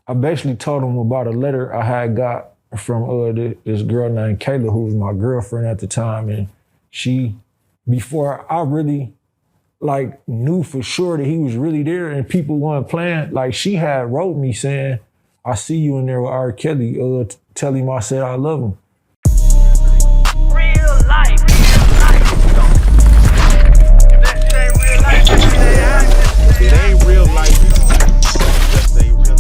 I basically told him about a letter I had got from this girl named Kayla, who was my girlfriend at the time, and she, before I really like knew for sure that he was really there and people weren't playing, like she had wrote me saying, I see you in there with R. Kelly, tell him I said I love him. Real life. If it ain't real life, just ain't real.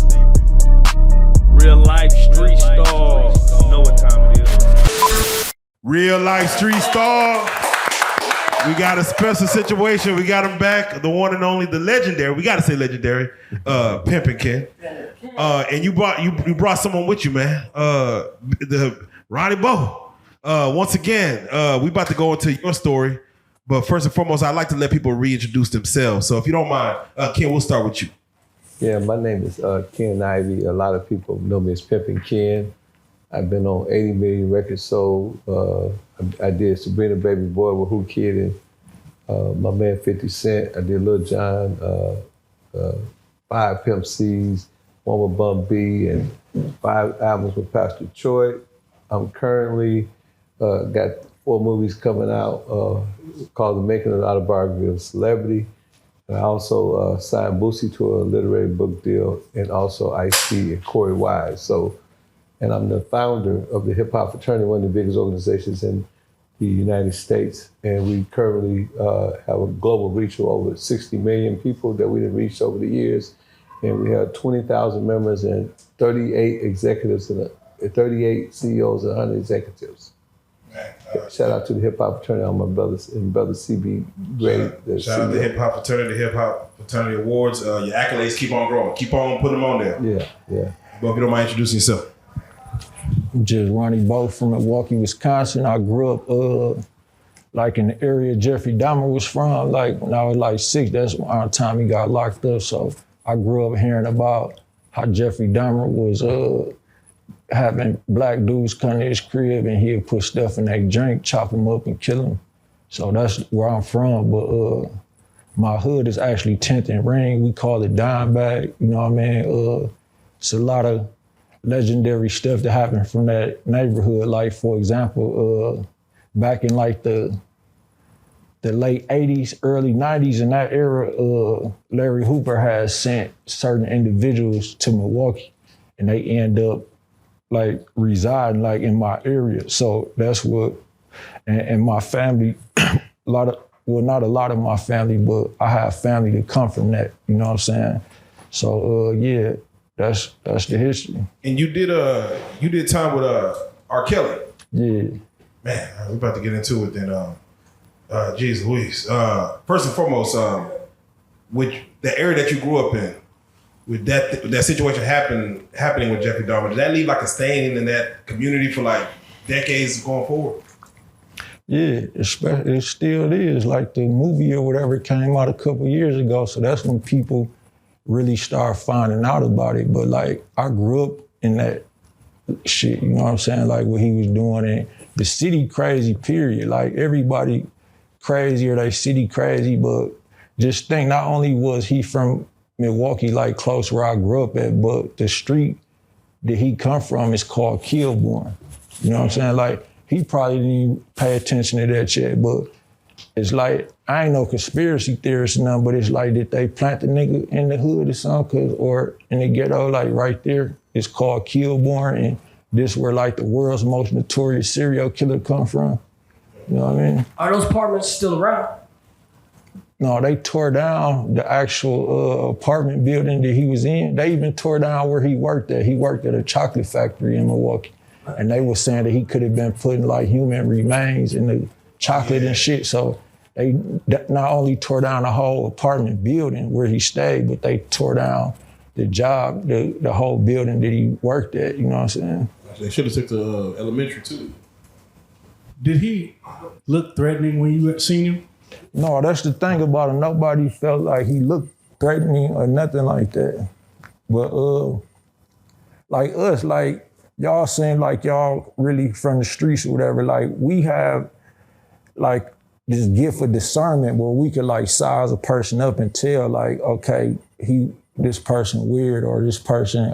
Real life street stars. You know what time it is. Real life street star. We got a special situation. We got him back, the one and only, the legendary. We got to say legendary, Pimpin' Ken. And you brought someone with you, man. The Ronnie Bo. Once again, we about to go into your story, but first and foremost, I'd like to let people reintroduce themselves. So if you don't mind, Ken, we'll start with you. Yeah, my name is Ken Ivey. A lot of people know me as Pimpin' Ken. I've been on 80 million records sold. I did Sabrina Baby Boy with Who Kid and my man 50 Cent. I did Lil Jon, 5 Pimp C's, 1 with Bun B, and 5 albums with Pastor Troy. I'm currently got 4 movies coming out called The Making of the Autobiography of a Celebrity. And I also signed Boosie to a literary book deal, and also Ice-T and Corey Wise. And I'm the founder of the Hip Hop Fraternity, one of the biggest organizations in the United States. And we currently have a global reach of over 60 million people that we've reached over the years. And we have 20,000 members and 38 executives and 38 CEOs and 100 executives. Shout out to the Hip Hop Fraternity, all my brothers and brother CB Gray. Shout out to the Hip Hop Fraternity, the Hip Hop Fraternity Awards. Your accolades keep on growing. Keep on putting them on there. Yeah. But if you don't mind introducing yourself. I'm just Ronnie Bo from Milwaukee, Wisconsin. I grew up like in the area Jeffrey Dahmer was from. Like when I was like 6, that's around the time he got locked up. So I grew up hearing about how Jeffrey Dahmer was having black dudes come to his crib and he'd put stuff in their drink, chop them up and kill them. So that's where I'm from. But my hood is actually 10th and Ring. We call it Dime Bag. You know what I mean? It's a lot of legendary stuff that happened from that neighborhood. Like, for example, back in like the late 80s, early 90s, in that era, Larry Hooper had sent certain individuals to Milwaukee and they end up like residing like in my area. So that's what, and my family, not a lot of my family, but I have family that come from that, you know what I'm saying? So yeah, that's the history. And you did time with R. Kelly. Yeah. Man, we're about to get into it then. Geez Louise. First and foremost, with the area that you grew up in, with that situation happening with Jeffrey Dahmer, did that leave like a stain in that community for like decades going forward? Yeah, it still is. Like the movie or whatever came out a couple years ago, so that's when people really start finding out about it. But like, I grew up in that shit, you know what I'm saying? Like what he was doing, and the city crazy, period. Like everybody crazy or they city crazy, but just think, not only was he from Milwaukee, like close where I grew up at, but the street that he come from is called Kilbourne. You know what I'm saying? Like, he probably didn't even pay attention to that shit, but it's like, I ain't no conspiracy theorist or nothing, but it's like, did they plant the nigga in the hood or something? Or in the ghetto, like right there, it's called Kilbourne, and this where like the world's most notorious serial killer come from. You know what I mean? Are those apartments still around? No, they tore down the actual apartment building that he was in. They even tore down where he worked at. He worked at a chocolate factory in Milwaukee. And they were saying that he could have been putting like human remains in the chocolate and shit. So they not only tore down the whole apartment building where he stayed, but they tore down the job, the whole building that he worked at, you know what I'm saying? They should have took the elementary too. Did he look threatening when you seen him? No, that's the thing about him. Nobody felt like he looked threatening or nothing like that. But like us, like y'all seem like y'all really from the streets or whatever. Like we have like this gift of discernment where we could like size a person up and tell like, okay, he this person weird or this person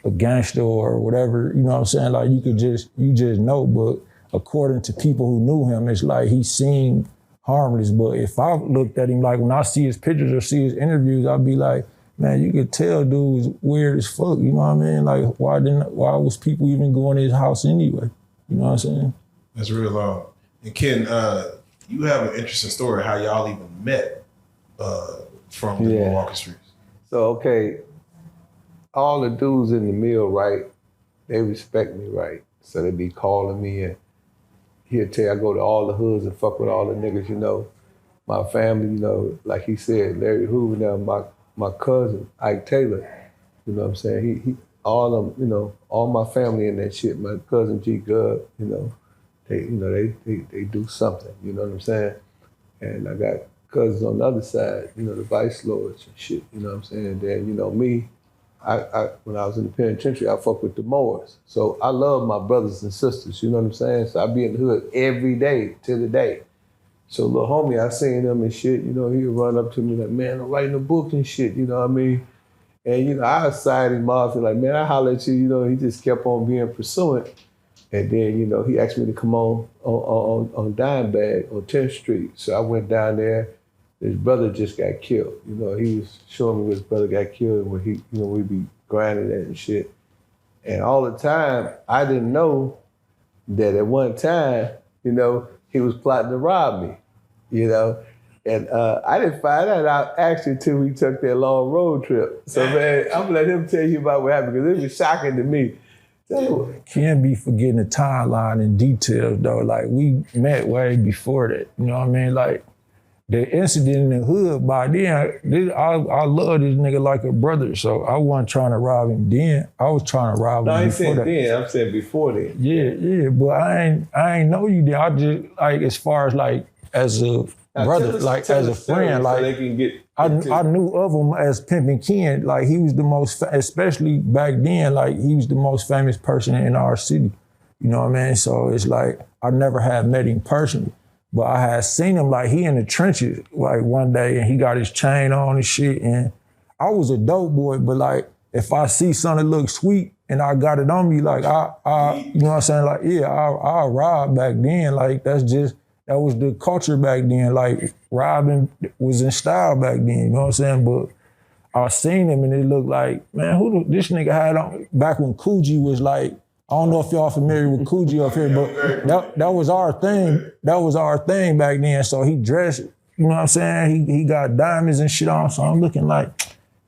a gangster or whatever, you know what I'm saying? Like you just know, but according to people who knew him, it's like he seemed harmless. But if I looked at him, like when I see his pictures or see his interviews, I'd be like, man, you could tell dude was weird as fuck, you know what I mean? Like why was people even going to his house anyway? You know what I'm saying? That's real long. And Ken, you have an interesting story how y'all even met from the Milwaukee streets. So, okay, all the dudes in the mill, right, they respect me, right? So they be calling me and he'll tell you I go to all the hoods and fuck with all the niggas, you know. My family, you know, like he said, Larry Hoover, now my cousin, Ike Taylor, you know what I'm saying? He all them, you know, all my family in that shit, my cousin G Gub, you know, they do something, you know what I'm saying? And I got cousins on the other side, you know, the vice lords and shit, you know what I'm saying? And then, you know, me, I when I was in the penitentiary, I fuck with the Moors. So I love my brothers and sisters, you know what I'm saying? So I be in the hood every day to the day. So little homie, I seen him and shit, you know, he would run up to me like, man, I'm writing a book and shit, you know what I mean? And, you know, I sided him off and like, man, I holler at you, you know, he just kept on being pursuant. And then, you know, he asked me to come on Dimebag on 10th Street. So I went down there. His brother just got killed. You know, he was showing me where his brother got killed when he, you know, we'd be grinding that and shit. And all the time, I didn't know that at one time, you know, he was plotting to rob me, you know. And I didn't find that out actually till we took that long road trip. So, man, I'm gonna let him tell you about what happened because it was shocking to me. Can't be forgetting the timeline and details though. Like we met way before that, you know what I mean? Like the incident in the hood by then, I love this nigga like a brother. So I wasn't trying to rob him then. I was trying to rob him I ain't before saying that. then, I'm saying before then. Yeah, but I ain't know you then. I just like as far as like as a brother, like as a friend, like so they can get I knew of him as Pimpin' Ken. Like he was the most, especially back then, like he was the most famous person in our city. You know what I mean? So it's like, I never had met him personally, but I had seen him like he in the trenches like one day and he got his chain on and shit. And I was a dope boy, but like if I see something that looks sweet and I got it on me, like I you know what I'm saying? Like, yeah, I robbed back then. Like that was the culture back then. Like robbing was in style back then, you know what I'm saying? But I seen him and it looked like, man, this nigga had on, back when Coogee was like, I don't know if y'all familiar with Coogee up here, but that was our thing. That was our thing back then. So he dressed, you know what I'm saying? He got diamonds and shit on. So I'm looking like,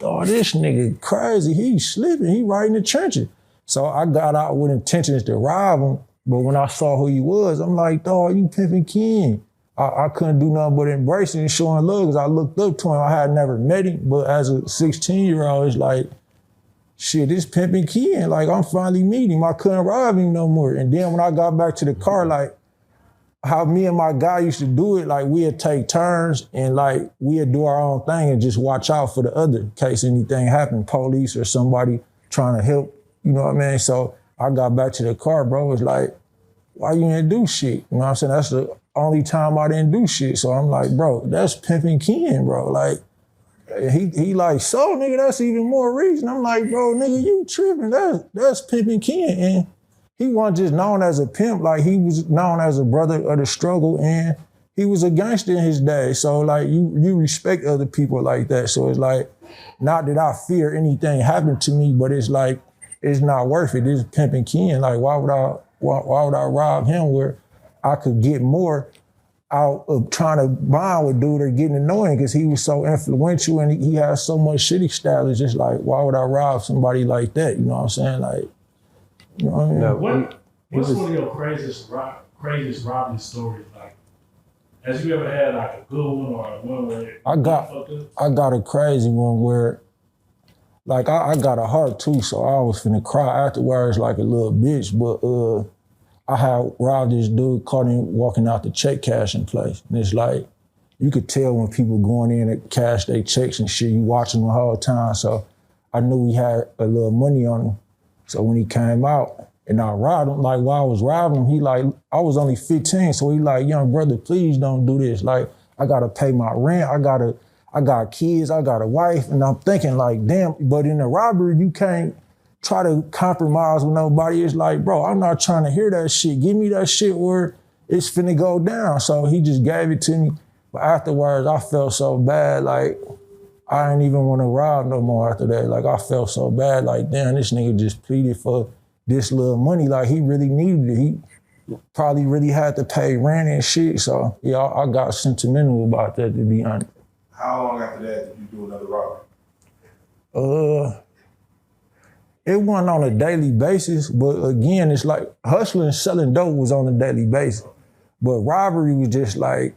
oh, this nigga crazy. He slipping, he right in the trenches. So I got out with intentions to rob him. But when I saw who he was, I'm like, dawg, you Pimpin' Ken. I couldn't do nothing but embrace it and showing love because I looked up to him. I had never met him, but as a 16-year-old, it's like, shit, this Pimpin' Ken. Like, I'm finally meeting him. I couldn't rob him no more. And then when I got back to the car, like, how me and my guy used to do it, like, we'd take turns and, like, we'd do our own thing and just watch out for the other in case anything happened, police or somebody trying to help, you know what I mean? So I got back to the car, bro. It's like, why you didn't do shit? You know what I'm saying? That's the only time I didn't do shit. So I'm like, bro, that's Pimpin' Ken, bro. Like, he like, so nigga, that's even more reason. I'm like, bro, nigga, you tripping. That's Pimpin' Ken. And he wasn't just known as a pimp, like he was known as a brother of the struggle and he was a gangster in his day. So like you respect other people like that. So it's like, not that I fear anything happened to me, but it's like, it's not worth it. It's Pimpin' Ken. Like, why would I rob him where I could get more out of trying to bond with dude or getting annoying because he was so influential and he had so much shit established. Just like, why would I rob somebody like that? You know what I'm saying? Like, you know what I mean? No, What's one of your craziest robbing stories? Like, has you ever had like a good one or one where I got a crazy one where like I got a heart too, so I was finna cry afterwards like a little bitch, but I had robbed this dude, caught him walking out the check cashing place. And it's like, you could tell when people going in to cash their checks and shit, you watching the whole time. So I knew he had a little money on him. So when he came out and I robbed him, like while I was robbing him, he like, I was only 15, so he like, young brother, please don't do this. Like, I gotta pay my rent, I I got kids, I got a wife, and I'm thinking like, damn, but in a robbery, you can't try to compromise with nobody. It's like, bro, I'm not trying to hear that shit. Give me that shit where it's finna go down. So he just gave it to me. But afterwards, I felt so bad, like, I didn't even want to rob no more after that. Like, I felt so bad, like, damn, this nigga just pleaded for this little money. Like, he really needed it. He probably really had to pay rent and shit. So, yeah, I got sentimental about that, to be honest. How long after that did you do another robbery? It wasn't on a daily basis, but again, it's like hustling and selling dope was on a daily basis. But robbery was just like,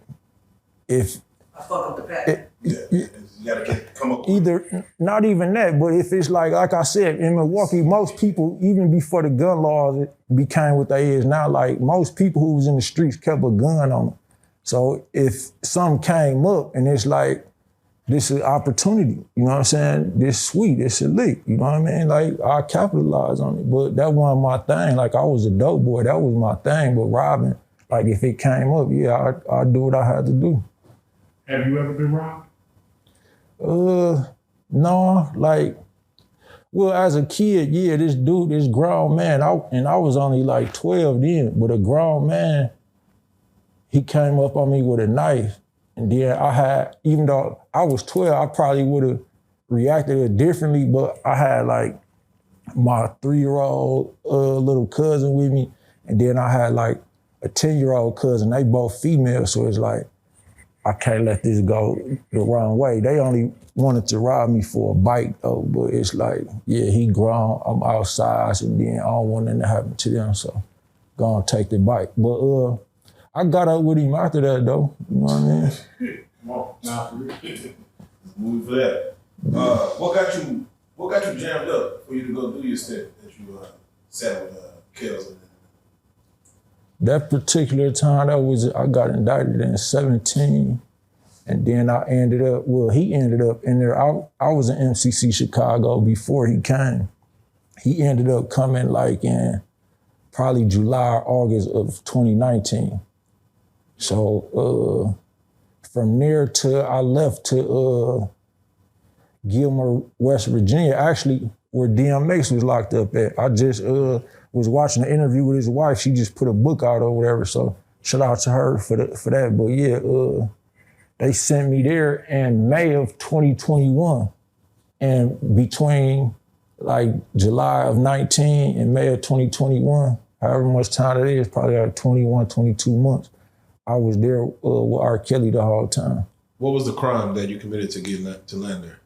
if I fuck up the pack. You gotta come up with either, not even that, but if it's like I said, in Milwaukee, most people, even before the gun laws became what they is now, like most people who was in the streets kept a gun on them. So if something came up and it's like, this is opportunity, you know what I'm saying? This sweet, this elite, you know what I mean? Like, I capitalize on it, but that wasn't my thing. Like, I was a dope boy, that was my thing, but robbing, like, if it came up, yeah, I'd do what I had to do. Have you ever been robbed? No, like, well, as a kid, yeah, this dude, this grown man, I was only like 12 then, but a grown man, he came up on me with a knife. And then I had, even though I was 12, I probably would have reacted differently, but I had like my 3-year-old little cousin with me, and then I had like a 10-year-old cousin. They both female, so it's like, I can't let this go the wrong way. They only wanted to rob me for a bite though, but it's like, yeah, he grown, I'm outside, and then I don't want nothing to happen to them, so gonna take the bite. But I got up with him after that though, you know what I mean? Come on, now for real. Move for that. What got you jammed up for you to go do your stint that you sat with Kells? That particular time, I got indicted in 17, and then I ended up, well, he ended up in there. I was in MCC Chicago before he came. He ended up coming like in probably July or August of 2019. So from there to, I left to Gilmer, West Virginia, actually where DMX was locked up at. I just was watching an interview with his wife. She just put a book out or whatever, so shout out to her for that. But yeah, they sent me there in May of 2021. And between like July of 19 and May of 2021, however much time it is, probably like 21, 22 months, I was there with R. Kelly the whole time. What was the crime that you committed to get to land there?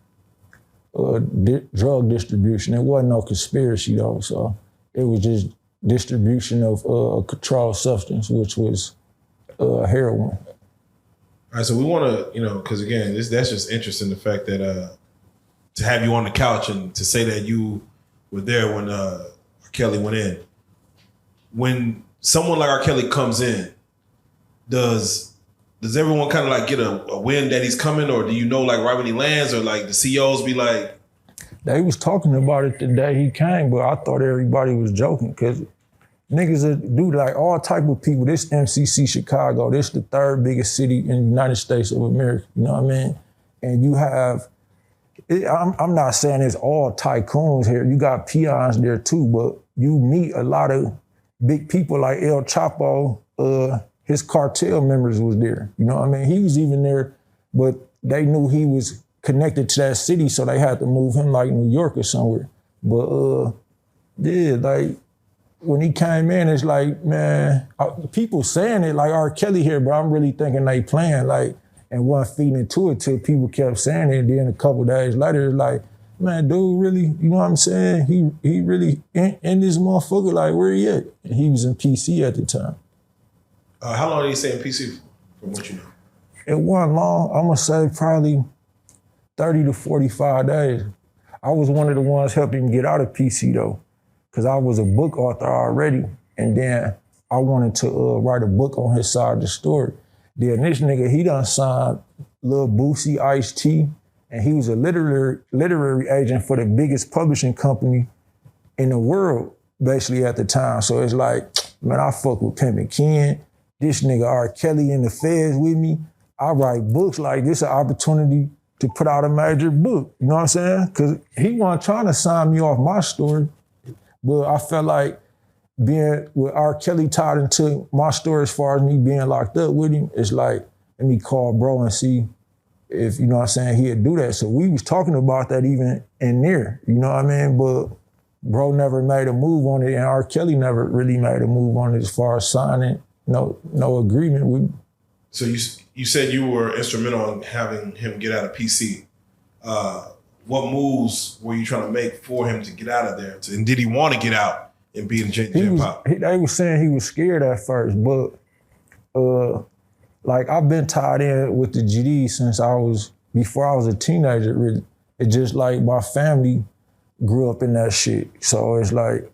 Drug distribution. It wasn't no conspiracy though, so it was just distribution of a controlled substance, which was heroin. All right, so we want to, because again, that's just interesting, the fact that to have you on the couch and to say that you were there when R. Kelly went in. When someone like R. Kelly comes in, does everyone kind of like get a win that he's coming, or do you know like right when he lands, or like the CEOs be like? They was talking about it the day he came, but I thought everybody was joking because niggas that do like all type of people. This MCC Chicago, this the third biggest city in the United States of America, you know what I mean? And you have, I'm not saying it's all tycoons here. You got peons there too, but you meet a lot of big people like El Chapo, his cartel members was there. You know what I mean? He was even there, but they knew he was connected to that city, so they had to move him like New York or somewhere. But yeah, like when he came in, it's like, man, people saying it like R. Kelly here, but I'm really thinking they playing like, and wasn't feeding into it till people kept saying it. And then a couple days later, it's like, man, dude, really, you know what I'm saying? He really in this motherfucker, like where he at? And he was in PC at the time. How long did he stay in PC from what you know? It wasn't long. I'm gonna say probably 30 to 45 days. I was one of the ones helping him get out of PC though, because I was a book author already, and then I wanted to write a book on his side of the story. Then this nigga, he done signed Lil Boosie, Ice-T, and he was a literary agent for the biggest publishing company in the world, basically at the time. So it's like, man, I fuck with Pimpin' Ken. This nigga R. Kelly in the feds with me. I write books, like this an opportunity to put out a major book. You know what I'm saying? Because he wasn't trying to sign me off my story, but I felt like being with R. Kelly tied into my story as far as me being locked up with him, it's like, let me call bro and see if, you know what I'm saying, he'd do that. So we was talking about that even in there, you know what I mean? But bro never made a move on it, and R. Kelly never really made a move on it as far as signing no agreement with. So you said you were instrumental in having him get out of PC. What moves were you trying to make for him to get out of there? And did he want to get out and be in Gen Pop? They were saying he was scared at first, but like I've been tied in with the GD since before I was a teenager, really. It's just like my family grew up in that shit. So it's like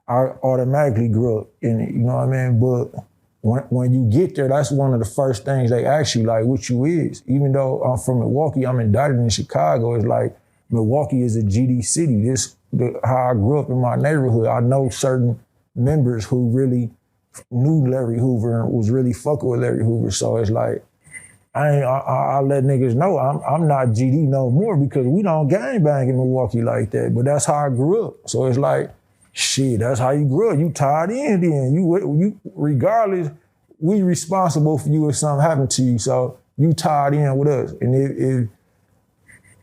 I automatically grew up in it, you know what I mean? But when you get there, that's one of the first things they ask you, like, what you is. Even though I'm from Milwaukee, I'm indicted in Chicago. It's like Milwaukee is a GD city. How I grew up in my neighborhood. I know certain members who really knew Larry Hoover and was really fucking with Larry Hoover. So it's like, I let niggas know I'm not GD no more because we don't gangbang in Milwaukee like that. But that's how I grew up. So it's like, shit, that's how you grew up. You tied in then. You regardless, we responsible for you if something happened to you. So you tied in with us. And if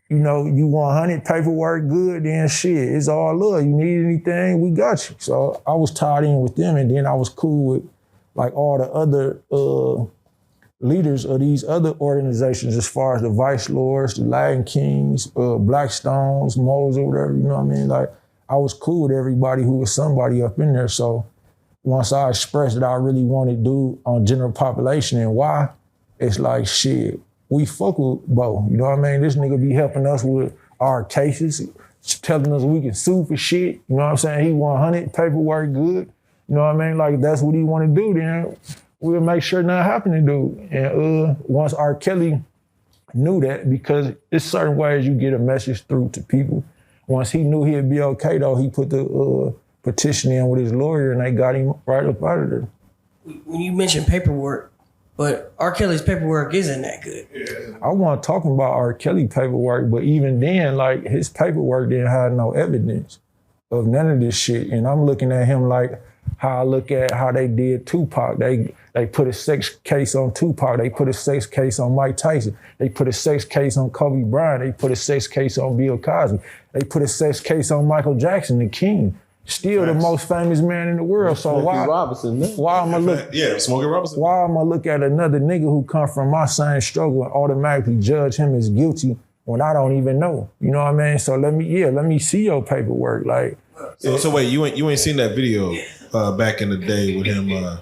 you know, you want 100 paperwork good, then shit, it's all love. You need anything, we got you. So I was tied in with them, and then I was cool with like all the other leaders of these other organizations as far as the Vice Lords, the Latin Kings, Blackstones, Moles or whatever, you know what I mean? Like, I was cool with everybody who was somebody up in there. So once I expressed that I really wanted to do on general population and why, it's like, shit, we fuck with Bo. You know what I mean? This nigga be helping us with our cases, telling us we can sue for shit. You know what I'm saying? He want 100 paperwork good. You know what I mean? Like, if that's what he want to do, then we'll make sure nothing happen to dude. And once R. Kelly knew that, because there's certain ways you get a message through to people. Once he knew he'd be okay, though, he put the petition in with his lawyer, and they got him right up out of there. When you mentioned paperwork, but R. Kelly's paperwork isn't that good. Yeah. I wasn't talking about R. Kelly paperwork, but even then, like, his paperwork didn't have no evidence of none of this shit. And I'm looking at him like how I look at how they did Tupac. They put a sex case on Tupac. They put a sex case on Mike Tyson. They put a sex case on Kobe Bryant. They put a sex case on Bill Cosby. They put a sex case on Michael Jackson, the king. Still the most famous man in the world. So why am I look at another nigga who come from my same struggle and automatically judge him as guilty when I don't even know? You know what I mean? So let me see your paperwork. Like, so wait, you ain't seen that video back in the day with him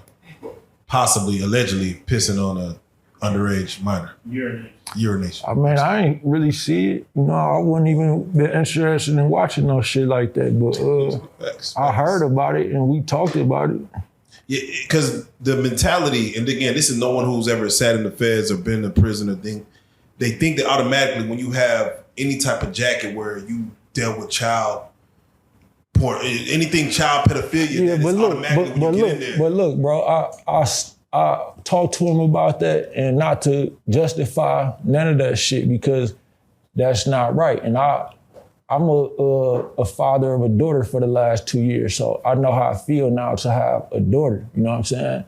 possibly, allegedly pissing on a underage minor? Urination. I mean, I ain't really see it. You know, I wouldn't even be interested in watching no shit like that. But Facts. I heard about it and we talked about it. Yeah, because the mentality, and again, this is no one who's ever sat in the feds or been in prison or thing. They think that automatically when you have any type of jacket where you dealt with child porn, anything child pedophilia, Yeah, but look, bro, I talked to him about that, and not to justify none of that shit because that's not right. And I'm a father of a daughter for the last 2 years, so I know how I feel now to have a daughter, you know what I'm saying?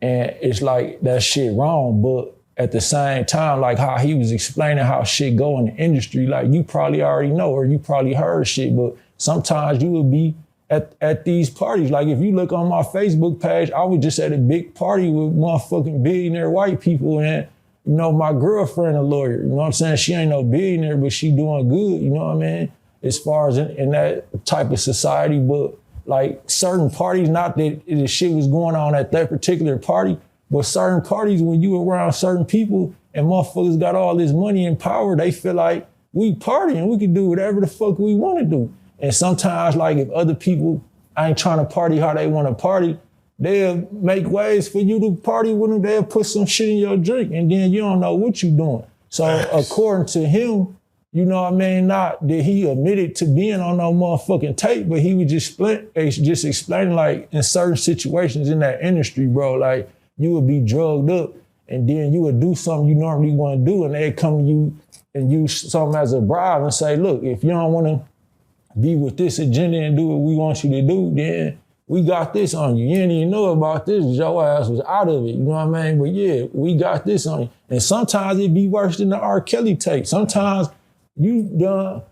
And it's like that shit wrong, but at the same time, like how he was explaining how shit go in the industry, like you probably already know or you probably heard shit, but sometimes you will be at these parties. Like if you look on my Facebook page, I was just at a big party with motherfucking billionaire white people, and you know, my girlfriend a lawyer, you know what I'm saying? She ain't no billionaire, but she doing good, you know what I mean? As far as in that type of society, but like certain parties, not that the shit was going on at that particular party, but certain parties, when you around certain people and motherfuckers got all this money and power, they feel like we partying, we can do whatever the fuck we want to do. And sometimes, like, if other people ain't trying to party how they want to party, they'll make ways for you to party with them. They'll put some shit in your drink, and then you don't know what you doing. So according to him, you know what I mean, not that he admitted to being on no motherfucking tape, but he was just explaining, like, in certain situations in that industry, bro, like, you would be drugged up, and then you would do something you normally want to do, and they'd come to you and use something as a bribe and say, look, if you don't want to be with this agenda and do what we want you to do, then we got this on you. You didn't even know about this. Your ass was out of it. You know what I mean? But yeah, we got this on you. And sometimes it be worse than the R. Kelly tape. Sometimes you done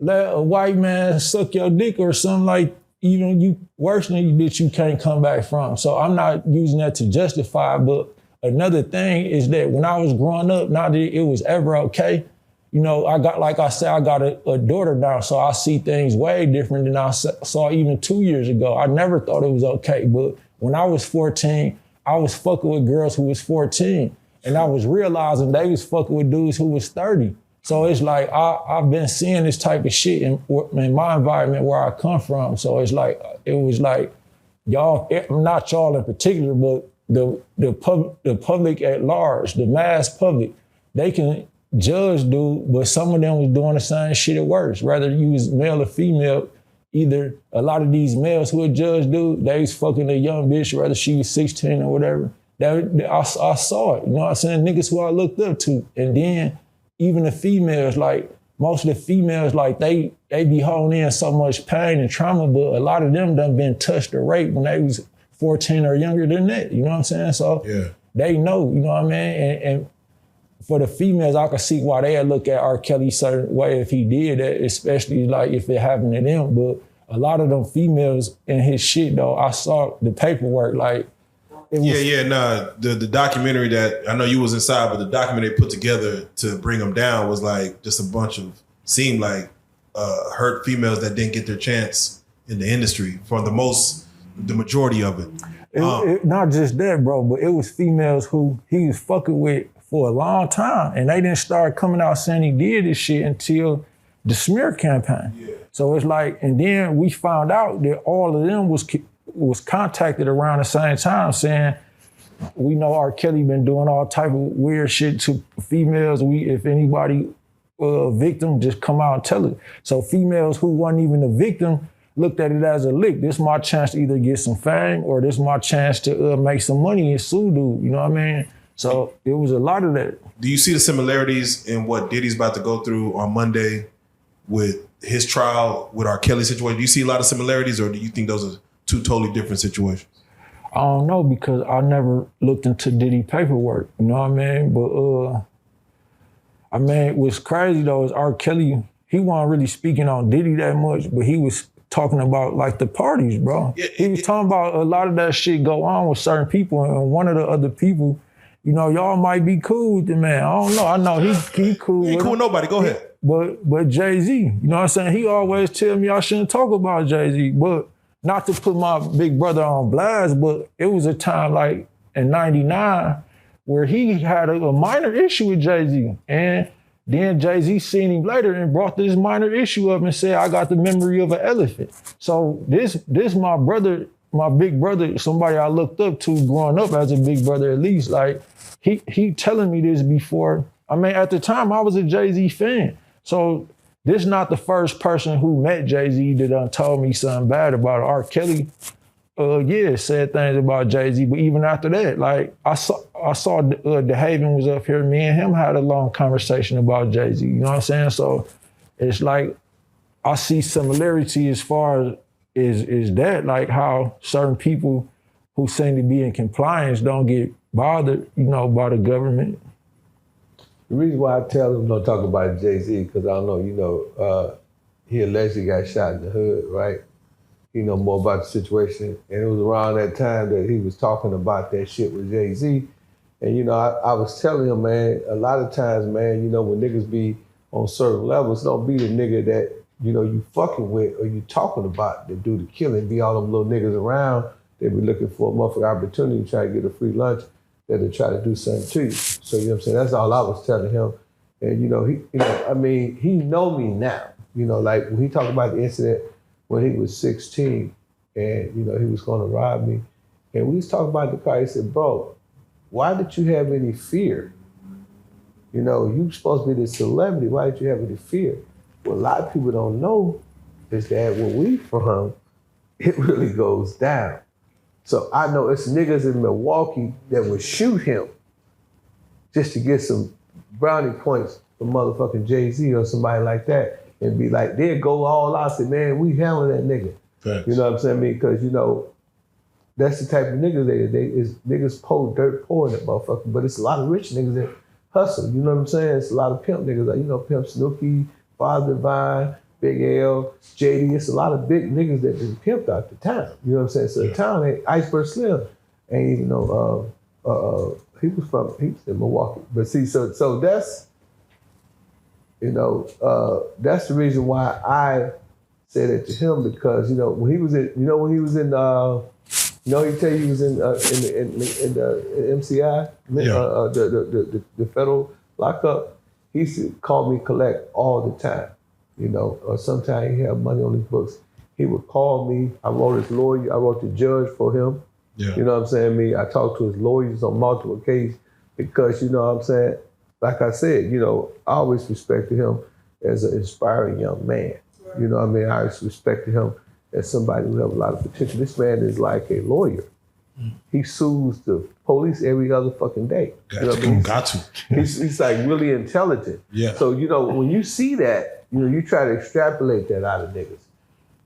let a white man suck your dick or something like even you worse than you that you can't come back from. So I'm not using that to justify, but another thing is that when I was growing up, not that it was ever okay, you know, I got, like I said, I got a daughter now, so I see things way different than I saw even 2 years ago. I never thought it was okay, but when I was 14, I was fucking with girls who was 14, and I was realizing they was fucking with dudes who was 30. So it's like, I've been seeing this type of shit in my environment where I come from. So it's like, it was like, y'all, not y'all in particular, but the public at large, the mass public, they can judge dude, but some of them was doing the same shit at worse. Whether you was male or female, either a lot of these males who would judge dude, they was fucking a young bitch, whether she was 16 or whatever. I saw it, you know what I'm saying? Niggas who I looked up to. And then even the females, like most of the females, like they be holding in so much pain and trauma, but a lot of them done been touched or raped when they was 14 or younger than that, you know what I'm saying? So yeah, they know, you know what I mean? And for the females, I could see why they'd look at R. Kelly a certain way if he did that, especially like if it happened to them. But a lot of them females in his shit though, I saw the paperwork, like, it was, the documentary that, I know you was inside, but the documentary they put together to bring them down was like just a bunch of, seemed like hurt females that didn't get their chance in the industry for the majority of it. Not just that, bro, but it was females who he was fucking with for a long time, and they didn't start coming out saying he did this shit until the smear campaign. Yeah. So it's like, and then we found out that all of them was contacted around the same time saying, we know R. Kelly been doing all type of weird shit to females. If anybody a victim, just come out and tell it. So females who wasn't even a victim looked at it as a lick. This is my chance to either get some fame or this is my chance to make some money and sue dude, you know what I mean? So it was a lot of that. Do you see the similarities in what Diddy's about to go through on Monday with his trial with R. Kelly situation? Do you see a lot of similarities, or do you think those are two totally different situations? I don't know, because I never looked into Diddy paperwork, you know what I mean? But I mean, what's crazy though is R. Kelly, he wasn't really speaking on Diddy that much, but he was talking about like the parties, bro. Yeah, he was talking about a lot of that shit go on with certain people, and one of the other people, you know, y'all might be cool with the man. I don't know. I know he cool. He ain't cool with nobody. Go ahead. But Jay-Z, you know what I'm saying? He always tell me I shouldn't talk about Jay-Z, but not to put my big brother on blast, but it was a time like in '99 where he had a minor issue with Jay-Z, and then Jay-Z seen him later and brought this minor issue up and said, I got the memory of an elephant. So this my brother, my big brother, somebody I looked up to growing up as a big brother at least, like he telling me this before. I mean, at the time I was a Jay-Z fan. So this is not the first person who met Jay-Z that done told me something bad about it. R. Kelly, said things about Jay-Z, but even after that, like I saw DeHaven was up here, me and him had a long conversation about Jay-Z, you know what I'm saying? So it's like, I see similarity as far as that, like how certain people who seem to be in compliance don't get bothered, you know, by the government. The reason why I tell them don't talk about Jay-Z, because I don't know, you know, he allegedly got shot in the hood, right? You know more about the situation. And it was around that time that he was talking about that shit with Jay-Z. And, you know, I was telling him, man, a lot of times, man, you know, when niggas be on certain levels, don't be the nigga that, you know, you fucking with or you talking about that do the killing. Be all them little niggas around. They be looking for a motherfucking opportunity to try to get a free lunch, that they try to do something to you. So, you know what I'm saying? That's all I was telling him. And, you know, he know me now. You know, like when he talked about the incident when he was 16 and, you know, he was going to rob me. And we was talking about the car. He said, bro, why did you have any fear? You know, you supposed to be this celebrity. Why did you have any fear? What a lot of people don't know is that where we from, it really goes down. So I know it's niggas in Milwaukee that would shoot him just to get some brownie points from motherfucking Jay-Z or somebody like that and be like, they'd go all out and say, man, we handling that nigga. Facts. You know what I'm saying? Because, you know, that's the type of niggas niggas dirt poor in that motherfucker, but it's a lot of rich niggas that hustle. You know what I'm saying? It's a lot of pimp niggas, like, you know, Pimp Snooki, Father Divine, Big L, JD. It's a lot of big niggas that been pimped out the town. You know what I'm saying? So the town ain't, Iceberg Slim ain't even know, he was in Milwaukee. But see, so that's, you know, that's the reason why I said it to him, because, you know, when he was in, you know, he tell you he was in the MCI, the federal lockup. He used to call me collect all the time, you know, or sometimes he had money on his books. He would call me. I wrote his lawyer. I wrote the judge for him. Yeah. You know what I'm saying? I talked to his lawyers on multiple occasions because, you know what I'm saying? Like I said, you know, I always respected him as an inspiring young man. You know what I mean? I always respected him as somebody who have a lot of potential. This man is like a lawyer. He sues the police every other fucking day. Got You know to. what I mean? Got to. He's like really intelligent. Yeah. So, you know, when you see that, you know, you try to extrapolate that out of niggas.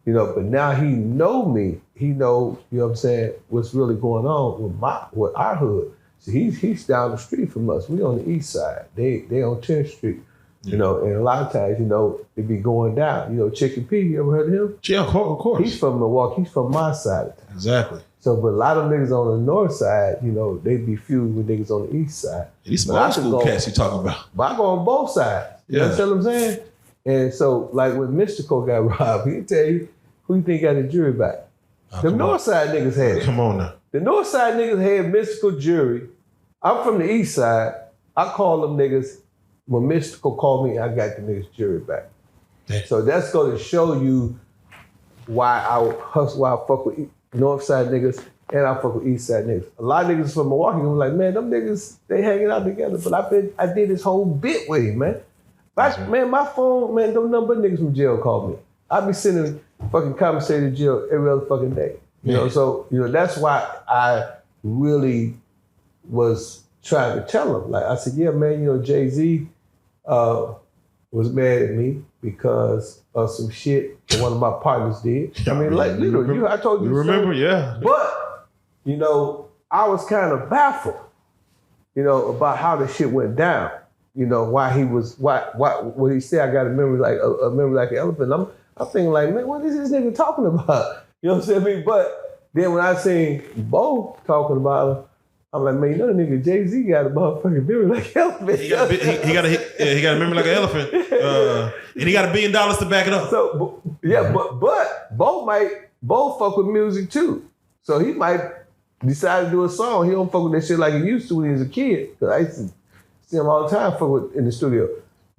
You know, but now he know me. He know, you know what I'm saying, what's really going on with our hood. So he's down the street from us. We on the east side. They on 10th Street. You know, and a lot of times, you know, it be going down. You know, Chicken P, you ever heard of him? Yeah, of course. He's from Milwaukee. He's from my side of town. Exactly. So, but a lot of niggas on the north side, you know, they be feud with niggas on the east side. These some But I old could school go- cats you talking about. But I go on both sides. You understand what I'm saying? And so, like when Mystical got robbed, he tell you, who you think got the jury back? The north side niggas had it. Come on now. The north side niggas had Mystical jury. I'm from the east side. I call them niggas. When Mystical called me, I got the niggas jury back. Damn. So that's going to show you why I hustle, why I fuck with north side niggas and I fuck with east side niggas. A lot of niggas from Milwaukee was like, man, them niggas, they hanging out together. But I did this whole bit with him, man. Man, my phone, man, don't number niggas from jail call me. I be sending fucking commissary to jail every other fucking day. You know, so, you know, that's why I really was trying to tell him. Like, I said, yeah, man, you know, Jay-Z was mad at me because of some shit that one of my partners did. I mean, like, literally, I told you. You remember? Yeah. But, you know, I was kind of baffled, you know, about how the shit went down. You know, why what he said, I got a memory like an elephant. I'm thinking like, man, what is this nigga talking about? You know what I'm saying? I mean, but then when I seen Bo talking about him, I'm like, man, you know the nigga Jay-Z got a motherfucking memory like an elephant. He got a memory like an elephant. And he got $1 billion to back it up. So, yeah, but Bo fuck with music too. So he might decide to do a song. He don't fuck with that shit like he used to when he was a kid. Cause I used to see him all the time fuck with in the studio.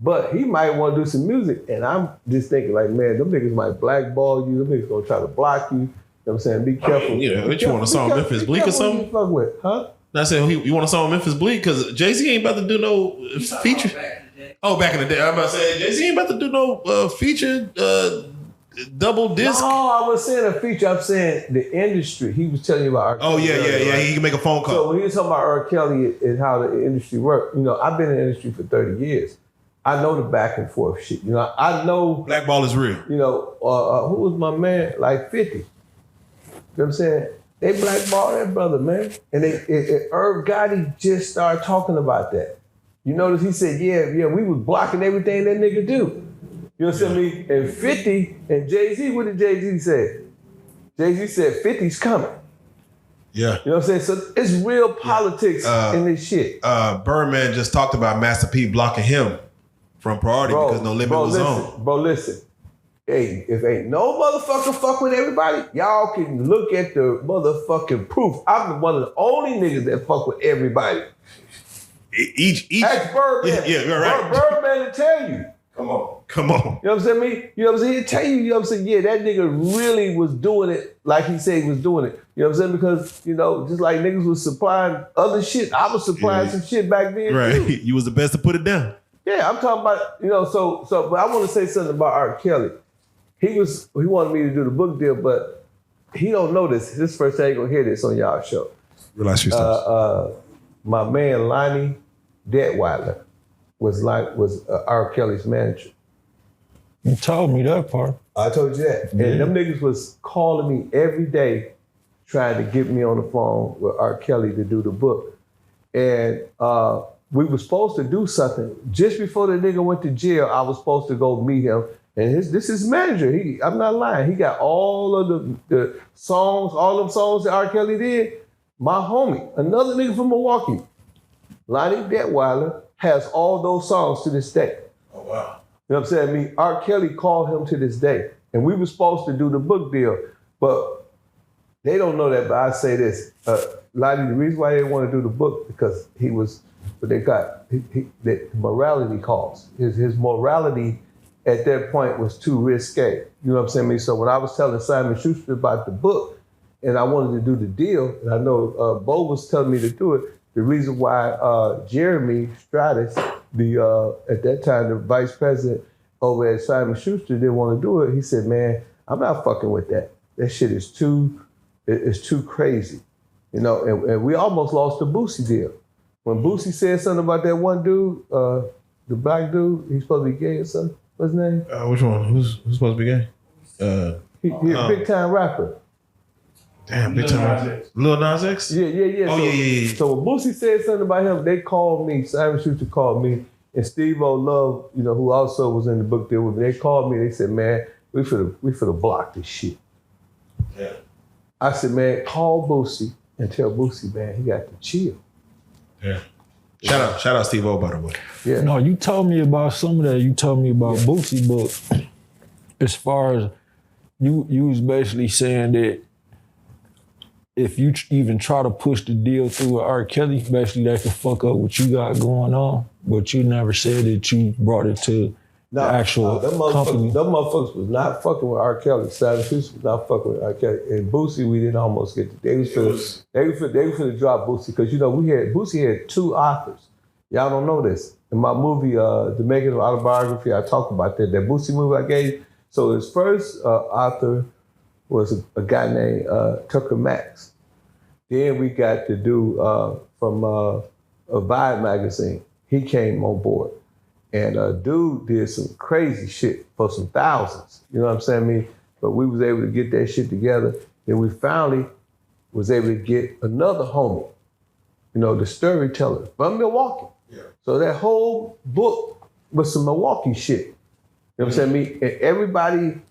But he might want to do some music. And I'm just thinking like, man, them niggas might blackball you. Them niggas gonna try to block you. You know what I'm saying? Be careful. You want a song Memphis Bleak or something? Who you fuck with, huh? I said, you want a song Memphis Bleak? Because Jay-Z ain't about to do no feature. Back in the day. I'm about to say, Jay-Z ain't about to do no feature double disc. No, I was saying a feature. I'm saying the industry. He was telling you about R. Kelly. Yeah. He can make a phone call. So when he was talking about R. Kelly and how the industry worked, you know, I've been in the industry for 30 years. I know the back and forth shit. You know, I know. Blackball is real. You know, who was my man? Like 50. You know what I'm saying? They blackballed that brother, man. And Irv Gotti just started talking about that. You notice he said, yeah, we was blocking everything that nigga do. You know what I'm saying? And 50 and Jay-Z, what did Jay-Z say? Jay-Z said 50's coming. Yeah. You know what I'm saying? So it's real politics in this shit. Birdman just talked about Master P blocking him from Priority because No Limit was on. Bro, listen. Hey, if ain't no motherfucker fuck with everybody, y'all can look at the motherfucking proof. I'm one of the only niggas that fuck with everybody. Each. Ask Birdman. Yeah, you're right. Birdman to tell you. Come on. You know what I'm saying? You know what I'm saying? He'll tell you, you know what I'm saying? Yeah, that nigga really was doing it like he said he was doing it. You know what I'm saying? Because, you know, just like niggas was supplying other shit, I was supplying some shit back then too. You was the best to put it down. Yeah, I'm talking about, you know, so but I want to say something about R. Kelly. He wanted me to do the book deal, but he don't know this. This is the first time he gonna hear this on y'all show. Realize your stuff. My man Lonnie Detweiler. was R. Kelly's manager. You told me that part. I told you that. Yeah. And them niggas was calling me every day trying to get me on the phone with R. Kelly to do the book. And we were supposed to do something. Just before the nigga went to jail, I was supposed to go meet him. And this is his manager. I'm not lying. He got all of the songs, all them songs that R. Kelly did. My homie, another nigga from Milwaukee, Lonnie Detweiler, has all those songs to this day. Oh, wow. You know what I'm saying? I mean, R. Kelly called him to this day. And we were supposed to do the book deal. But they don't know that, but I say this. Lonnie, the reason why they didn't want to do the book, because he was, what they got, the morality calls. His morality at that point was too risque. You know what I'm saying? I mean, so when I was telling Simon Schuster about the book, and I wanted to do the deal, and I know Bo was telling me to do it, the reason why Jeremy Stratus, at that time, the vice president over at Simon Schuster didn't want to do it, he said, man, I'm not fucking with that. That shit is too crazy. You know, and we almost lost the Boosie deal. When Boosie said something about that one dude, the black dude, he's supposed to be gay or something. What's his name? Which one? Who's supposed to be gay? He's a big time rapper. Damn, big time. Lil Nas X? Yeah. Oh, yeah. So when Boosie said something about him, they called me, Simon Schuster called me, and Steve-O Love, you know, who also was in the book deal with me, they called me, they said, man, we finna block this shit. Yeah. I said, man, call Boosie and tell Boosie, man, he got to chill. Yeah. Shout out Steve O, by the way. Yeah. No, you told me about some of that. You told me about Boosie, but as far as you was basically saying that if you even try to push the deal through with R. Kelly, basically they could fuck up what you got going on, but you never said that you brought it to the actual company. Them motherfuckers was not fucking with R. Kelly. Simon Schuster was not fucking with R. Kelly. And Boosie, we didn't almost get to. They was finna drop Boosie, because, you know, Boosie had 2 authors. Y'all don't know this. In my movie, The Making of Autobiography, I talk about that Boosie movie I gave. So his first author was a guy named Tucker Max. Then we got to do from a Vibe magazine. He came on board. And dude did some crazy shit for some thousands. You know what I'm saying? I mean, but we was able to get that shit together. Then we finally was able to get another homie, you know, the storyteller from Milwaukee. Yeah. So that whole book was some Milwaukee shit. You know what I'm saying? I mean, and everybody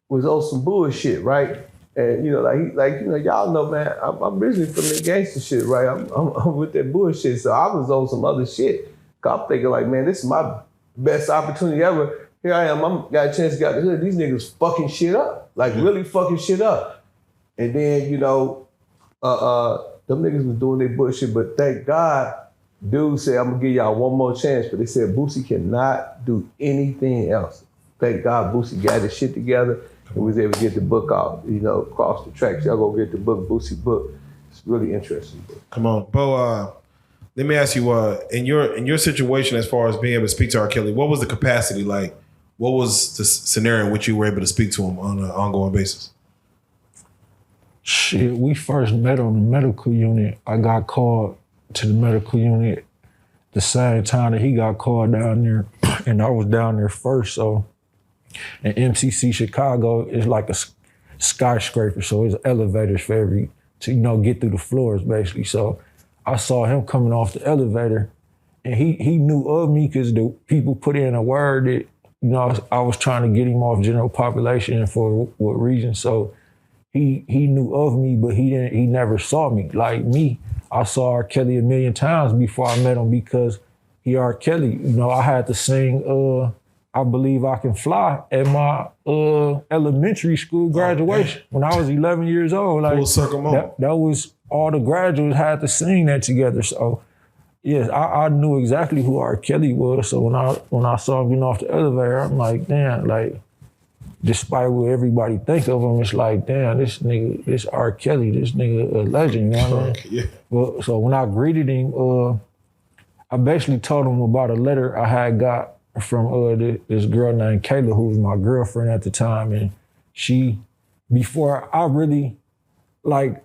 was on some bullshit, right? And, you know, like you know, y'all know, man, I'm originally from the gangster shit, right? I'm with that bullshit. So I was on some other shit. I'm thinking like, man, this is my best opportunity ever. Here I am, got a chance to get out the hood. These niggas fucking shit up, like really fucking shit up. And then, you know, them niggas was doing their bullshit, but thank God, dude said, I'm gonna give y'all one more chance, but they said Boosie cannot do anything else. Thank God Boosie got his shit together and was able to get the book out, you know, across the tracks. Y'all go get the book, Boosie book. It's really interesting. Come on, Bo. Let me ask you, in your situation, as far as being able to speak to R. Kelly, what was the capacity like? What was the scenario in which you were able to speak to him on an ongoing basis? Shit, we first met on the medical unit. I got called to the medical unit the same time that he got called down there, and I was down there first. So, in MCC Chicago, it's like a skyscraper, so it's elevators for to, you know, get through the floors, basically. So I saw him coming off the elevator, and he knew of me because the people put in a word that, you know, I was trying to get him off general population, and for what reason. So he knew of me, but he never saw me. Like me, I saw R. Kelly a million times before I met him because he R. Kelly. You know, I had to sing I Believe I Can Fly at my elementary school graduation when I was 11 years old. Like, full circle moment. That was all the graduates had to sing that together. So yes, I knew exactly who R. Kelly was. So when I saw him getting off the elevator, I'm like, damn, like, despite what everybody think of him, it's like, damn, this R. Kelly, this nigga a legend, you know what I mean? Yeah. Well, so when I greeted him, I basically told him about a letter I had got from this girl named Kayla, who was my girlfriend at the time. And she, before I really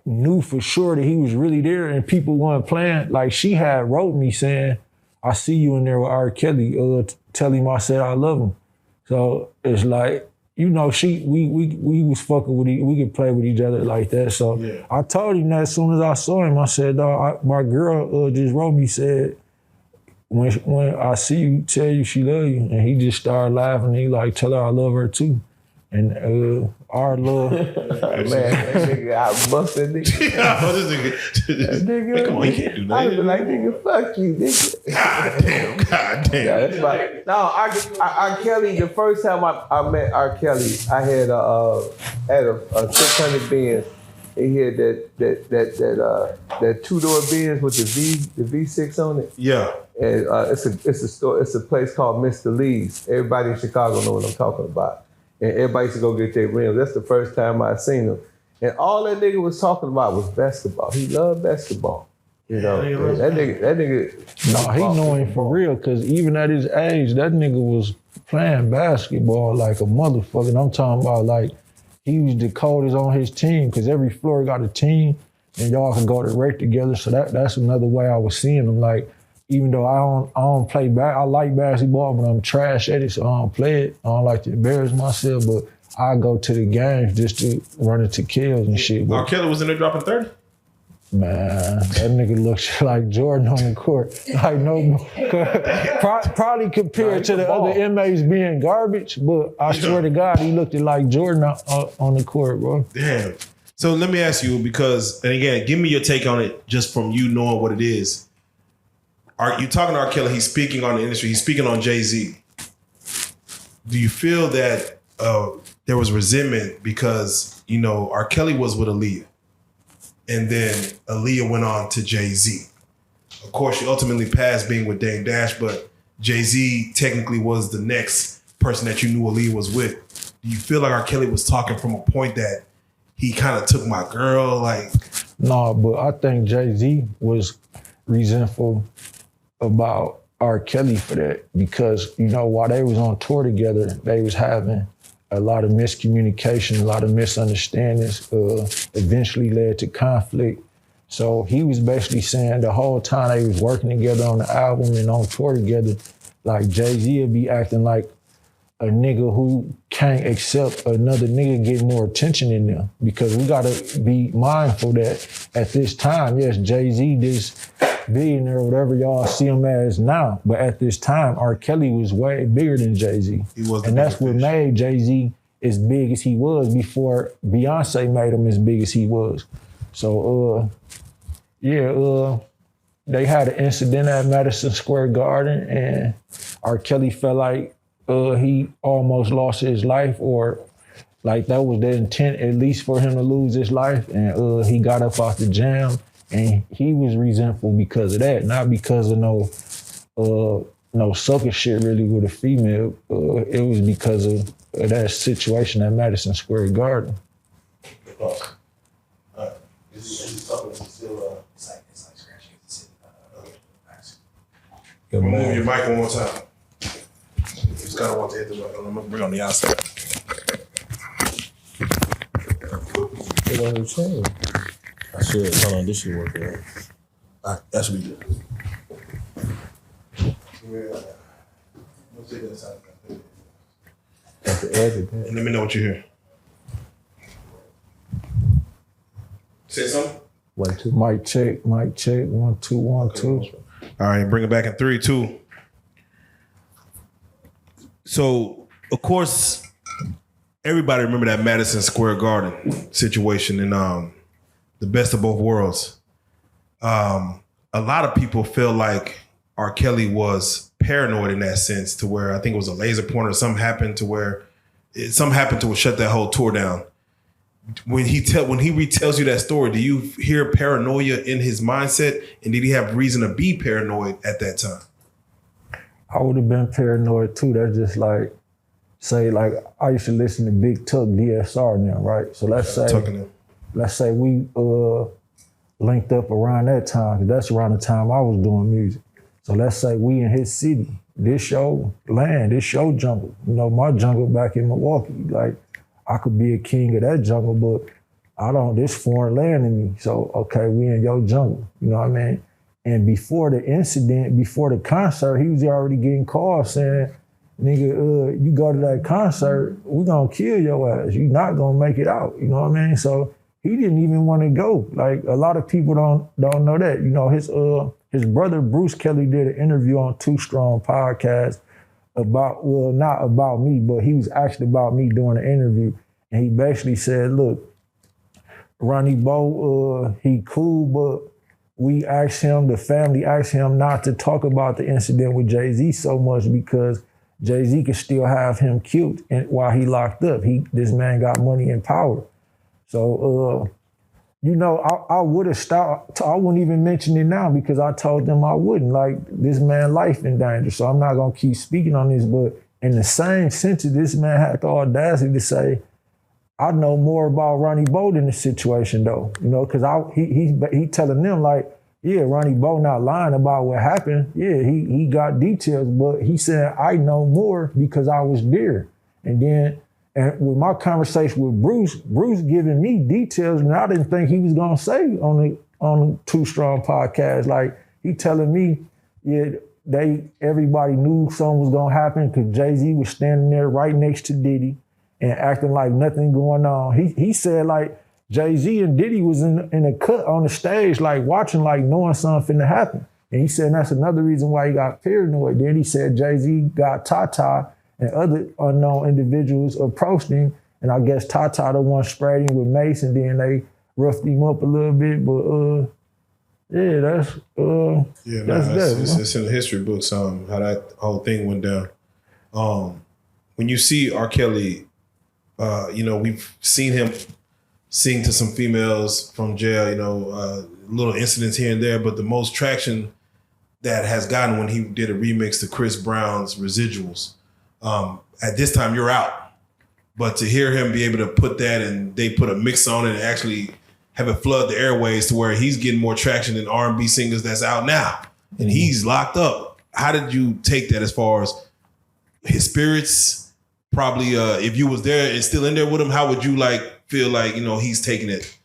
knew for sure that he was really there and people weren't playing, like she had wrote me saying, I see you in there with R. Kelly, tell him I said I love him. So it's like, you know, we was fucking with we could play with each other like that. So I told him that as soon as I saw him, I said, dog, my girl just wrote me, said, when I see you, tell you she love you. And he just started laughing. He like, tell her I love her too. And our love. Man, that nigga, I bust that nigga. That nigga, Come on, you can't do that. I'd be like, nigga, fuck you, nigga. God damn. Yeah, that's right. No, R. Kelly, the first time I met R. Kelly, I had a 600 Benz. He had that two-door Benz with the V6 on it. Yeah. And it's a place called Mr. Lee's. Everybody in Chicago know what I'm talking about. And everybody used to go get their rims. That's the first time I seen him. And all that nigga was talking about was basketball. He loved basketball. You know, that nigga. No, he know him for real, because even at his age, that nigga was playing basketball like a motherfucker. And I'm talking about like, he was the coldest on his team, because every floor got a team and y'all can go to rec together. So that's another way I was seeing him. Like, even though I don't play I like basketball, but I'm trash at it, so I don't play it. I don't like to embarrass myself, but I go to the games just to run into kills and shit. R. Kelly was in there dropping 30? Man, that nigga looks like Jordan on the court. Like probably compared to the other inmates being garbage, but I swear to God, he looked like Jordan on the court, bro. Damn. So let me ask you, because, and again, give me your take on it just from you knowing what it is. Are you talking to R. Kelly? He's speaking on the industry. He's speaking on Jay-Z. Do you feel that there was resentment because, you know, R. Kelly was with Aaliyah, and then Aaliyah went on to Jay-Z? Of course, she ultimately passed being with Dame Dash, but Jay-Z technically was the next person that you knew Aaliyah was with. Do you feel like R. Kelly was talking from a point that he kind of took my girl? Like, no, but I think Jay-Z was resentful about R. Kelly for that, because, you know, while they was on tour together, they was having a lot of miscommunication, a lot of misunderstandings, eventually led to conflict. So he was basically saying the whole time they was working together on the album and on tour together, like Jay-Z would be acting like a nigga who can't accept another nigga get more attention than them, because we gotta be mindful that at this time, yes, Jay-Z this billionaire, whatever y'all see him as now, but at this time, R. Kelly was way bigger than Jay-Z. He was, and that's what made Jay-Z as big as he was before Beyonce made him as big as he was. So, they had an incident at Madison Square Garden, and R. Kelly felt like he almost lost his life, or like that was the intent, at least for him to lose his life. And he got up off the jam, and he was resentful because of that, not because of no sucker shit really with a female. It was because of that situation at Madison Square Garden. Move your mic one more time. Just kind of want to hit the mic. I'm gonna bring on the outside. It don't change. I should. Hold on, this should work. Right? That should be good. Let's take that side. At the edge of that. And let me know what you hear. Say something. 1, 2. Mic check, 1, 2, 1, 2. All right, bring it back in 3, 2. So, of course, everybody remember that Madison Square Garden situation and the best of both worlds. A lot of people feel like R. Kelly was paranoid in that sense, to where I think it was a laser pointer. Something happened to shut that whole tour down. When he retells you that story, do you hear paranoia in his mindset, and did he have reason to be paranoid at that time? I would have been paranoid too. That's just like, say, like I used to listen to Big Tuck, DSR now, right? So let's say we linked up around that time, 'cause that's around the time I was doing music. So let's say we in his city, this show jungle. You know, my jungle back in Milwaukee, like I could be a king of that jungle, but this foreign land to me. So, okay, we in your jungle, you know what I mean? And before the incident, before the concert, he was already getting calls saying, nigga, you go to that concert, we gonna kill your ass. You not gonna make it out. You know what I mean? So he didn't even want to go. Like a lot of people don't know that. You know, his brother Bruce Kelly did an interview on Too Strong podcast about, well, not about me, but he was actually about me during the interview. And he basically said, look, Ronnie Bo, he cool, but we asked him, the family asked him not to talk about the incident with Jay-Z so much because Jay-Z could still have him killed while he locked up. This man got money and power. So, you know, I would have stopped. I wouldn't even mention it now because I told them I wouldn't. Like, this man's life in danger. So I'm not going to keep speaking on this. But in the same sense, this man had the audacity to say, I know more about Ronnie Bo than the situation, though. You know, because he telling them, like, yeah, Ronnie Bo not lying about what happened. Yeah, he got details, but he said, I know more because I was there. And then, and with my conversation with Bruce giving me details, and I didn't think he was gonna say on the Too Strong podcast. Like, he telling me, yeah, everybody knew something was gonna happen because Jay-Z was standing there right next to Diddy and acting like nothing going on. He said, like, Jay-Z and Diddy was in a cut on the stage, like watching, like knowing something finna happen. And he said that's another reason why he got paranoid. Then he said Jay-Z got Tata and other unknown individuals approached him. And I guess Tata the one sprayed him with mace and then they roughed him up a little bit. But yeah, that's that. It's in the history books, how that whole thing went down. When you see R. Kelly, you know, we've seen him sing to some females from jail, you know, little incidents here and there, but the most traction that has gotten when he did a remix to Chris Brown's Residuals. At this time, you're out. But to hear him be able to put that and they put a mix on it and actually have it flood the airways to where he's getting more traction than R&B singers that's out now. And he's locked up. How did you take that as far as his spirits? Probably if you was there and still in there with him, how would you feel like, you know, he's taking it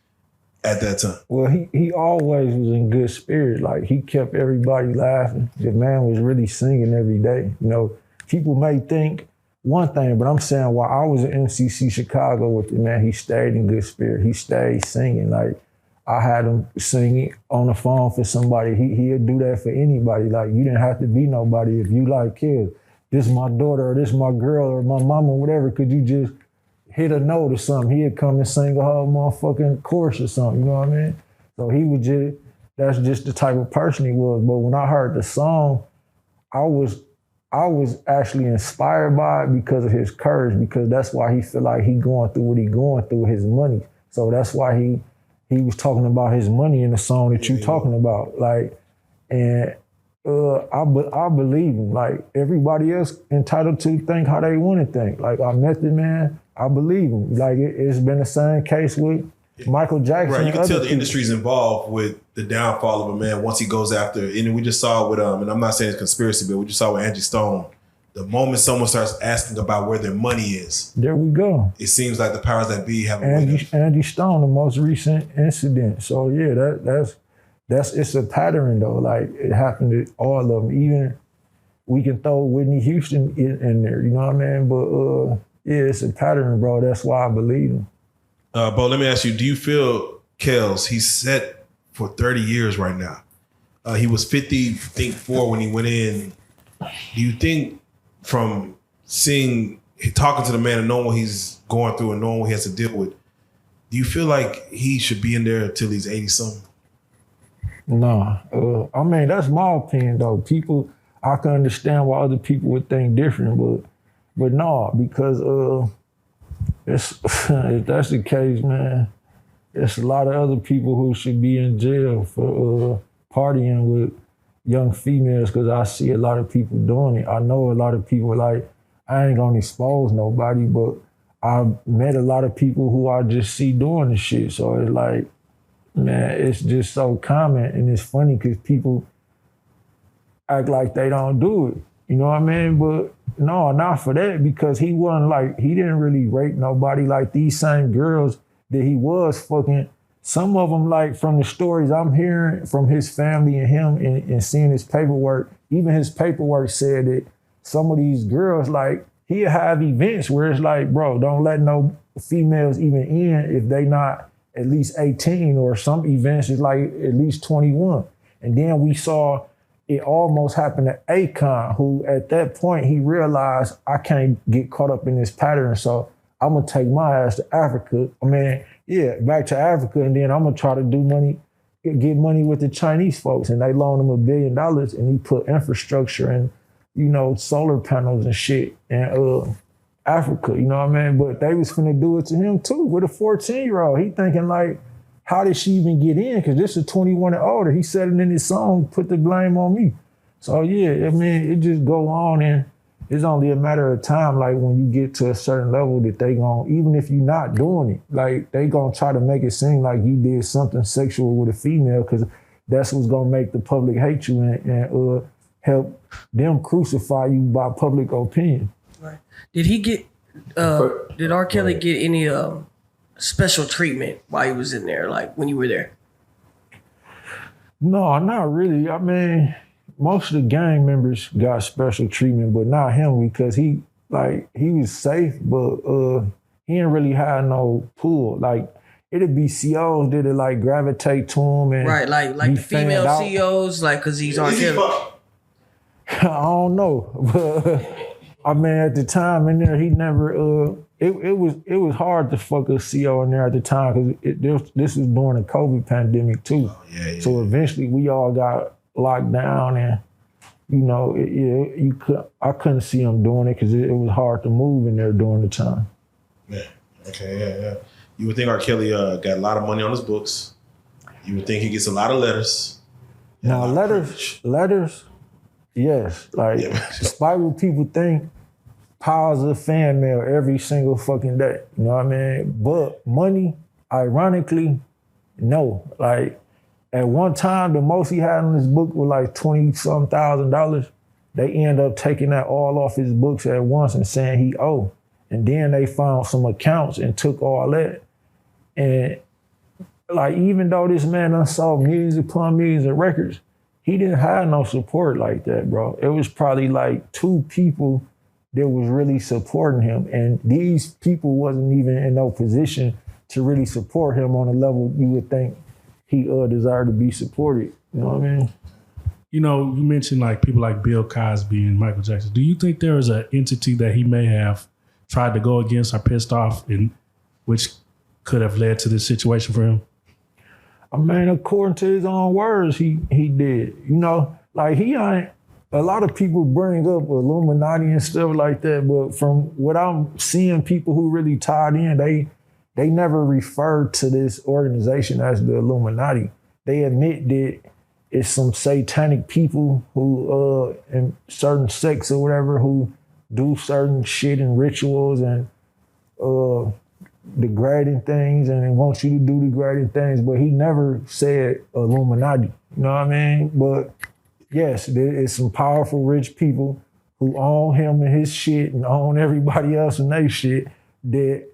at that time? Well, he always was in good spirit. Like, he kept everybody laughing. The man was really singing every day. You know, people may think one thing, but I'm saying while I was at MCC Chicago with the man, he stayed in good spirit. He stayed singing. Like, I had him singing on the phone for somebody. He'd do that for anybody. Like, you didn't have to be nobody. If you like kids, this my daughter or this my girl or my mama or whatever, could you just hit a note or something? He'd come and sing a whole motherfucking chorus or something, you know what I mean? So he was that's just the type of person he was. But when I heard the song, I was actually inspired by it because of his courage, because that's why he feel like he going through what he going through, his money. So that's why he was talking about his money in the song that you talking about. Like, and I believe him. Like, everybody else entitled to think how they want to think. Like, I met the man, I believe him. Like, it's been the same case with Michael Jackson. Right, you can tell the people. industry's involved with the downfall of a man once he goes after. And we just saw it with, and I'm not saying it's conspiracy, but we just saw with Angie Stone. The moment someone starts asking about where their money is, there we go. It seems like the powers that be have a way. Angie Stone, the most recent incident. So yeah, that's it's a pattern though. Like, it happened to all of them. Even we can throw Whitney Houston in there, you know what I mean? But yeah, it's a pattern, bro. That's why I believe him. Bo, let me ask you, do you feel Kels, he's set for 30 years right now? He was 50, I think 4 when he went in. Do you think from talking to the man and knowing what he's going through and knowing what he has to deal with, do you feel like he should be in there until he's 80-something? No. I mean, that's my opinion, though. People, I can understand why other people would think different, but no, because if that's the case, man, there's a lot of other people who should be in jail for partying with young females, because I see a lot of people doing it. I know a lot of people, like, I ain't gonna expose nobody, but I've met a lot of people who I just see doing this shit. So it's like, man, it's just so common, and it's funny because people act like they don't do it. You know what I mean? But no, not for that, because he wasn't like, he didn't really rape nobody. Like, these same girls that he was fucking, some of them, like from the stories I'm hearing from his family and him and seeing his paperwork, even his paperwork said that some of these girls, like, he'll have events where it's like, bro, don't let no females even in if they not at least 18, or some events is like at least 21. And then we saw it almost happen to Akon, who at that point he realized I can't get caught up in this pattern, so I'm gonna take my ass to Africa. I mean, yeah, back to Africa, and then I'm gonna try to do money, get money with the Chinese folks. And they loaned him $1 billion, and he put infrastructure and, you know, solar panels and shit in Africa, you know what I mean? But they was finna do it to him too with a 14-year-old. He thinking like, how did she even get in? Because this is 21 and older. He said it in his song, put the blame on me. So yeah, I mean, it just go on, and it's only a matter of time, like when you get to a certain level that they gon', even if you're not doing it, like they gonna try to make it seem like you did something sexual with a female, because that's what's gonna make the public hate you and help them crucify you by public opinion. Right. Did he get, did R. Kelly get any special treatment while he was in there, like when you were there? No, not really. I mean, most of the gang members got special treatment, but not him, because he was safe, but he didn't really have no pull. Like, it'd be COs that'd like gravitate to him and right, like the female COs, like, cause he's R. Kelly. I don't know, but I mean, at the time in there, he never. It was hard to fuck a CO in there at the time, because this was during the COVID pandemic too. Oh, yeah. So eventually, we all got locked down, and you know, I couldn't see him doing it because it was hard to move in there during the time. Yeah. Okay. Yeah. You would think R. Kelly got a lot of money on his books. You would think he gets a lot of letters. Now letters. Yes, like, despite what people think, piles of fan mail every single fucking day. You know what I mean? But money, ironically, no. Like, at one time, the most he had on his book was like $20-some thousand. They end up taking that all off his books at once and saying he owed. And then they found some accounts and took all that. And like, even though this man done sold millions upon millions of records, he didn't have no support like that, bro. It was probably like 2 people that was really supporting him. And these people wasn't even in no position to really support him on a level you would think he desired to be supported. You know what I mean? You know, you mentioned like people like Bill Cosby and Michael Jackson. Do you think there is an entity that he may have tried to go against or pissed off, and which could have led to this situation for him? I mean, according to his own words, he did. You know, like, he ain't, a lot of people bring up Illuminati and stuff like that, but from what I'm seeing, people who really tied in, they never referred to this organization as the Illuminati. They admit that it's some satanic people who, in certain sects or whatever, who do certain shit and rituals and degrading things, and they want you to do degrading things, but he never said Illuminati. You know what I mean? But yes, there is some powerful rich people who own him and his shit and own everybody else and their shit that,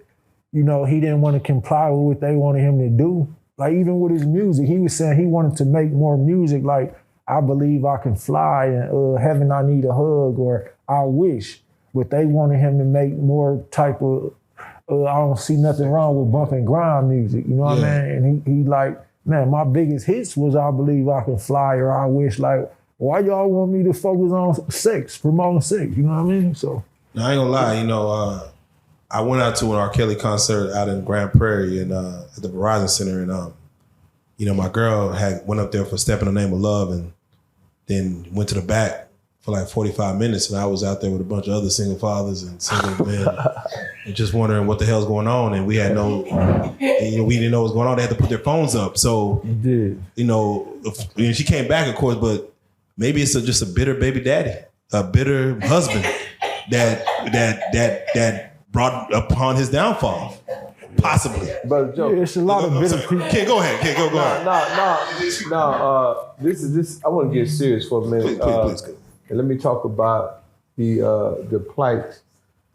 you know, he didn't want to comply with what they wanted him to do. Like, even with his music, he was saying he wanted to make more music like I Believe I Can Fly and Heaven I Need a Hug or I Wish. But they wanted him to make more type of I don't see nothing wrong with bump and grind music, you know what I mean? And he like, man, my biggest hits was I Believe I Can Fly or I Wish. Like, why y'all want me to focus on sex, promoting sex, you know what I mean? So. Now, I ain't gonna lie, you know, I went out to an R. Kelly concert out in Grand Prairie and at the Verizon Center, and you know, my girl went up there for Step in the Name of Love, and then went to the back for like 45 minutes, and I was out there with a bunch of other single fathers and single men, and just wondering what the hell's going on. And we had we didn't know what was going on. They had to put their phones up. So, you know, she came back, of course, but maybe it's just a bitter baby daddy, a bitter husband that brought upon his downfall. Possibly. But Joe, it's a lot of bitter people. Kid, go ahead. Kid, go ahead. No. This. I want to get serious for a minute. Please. And let me talk about the plight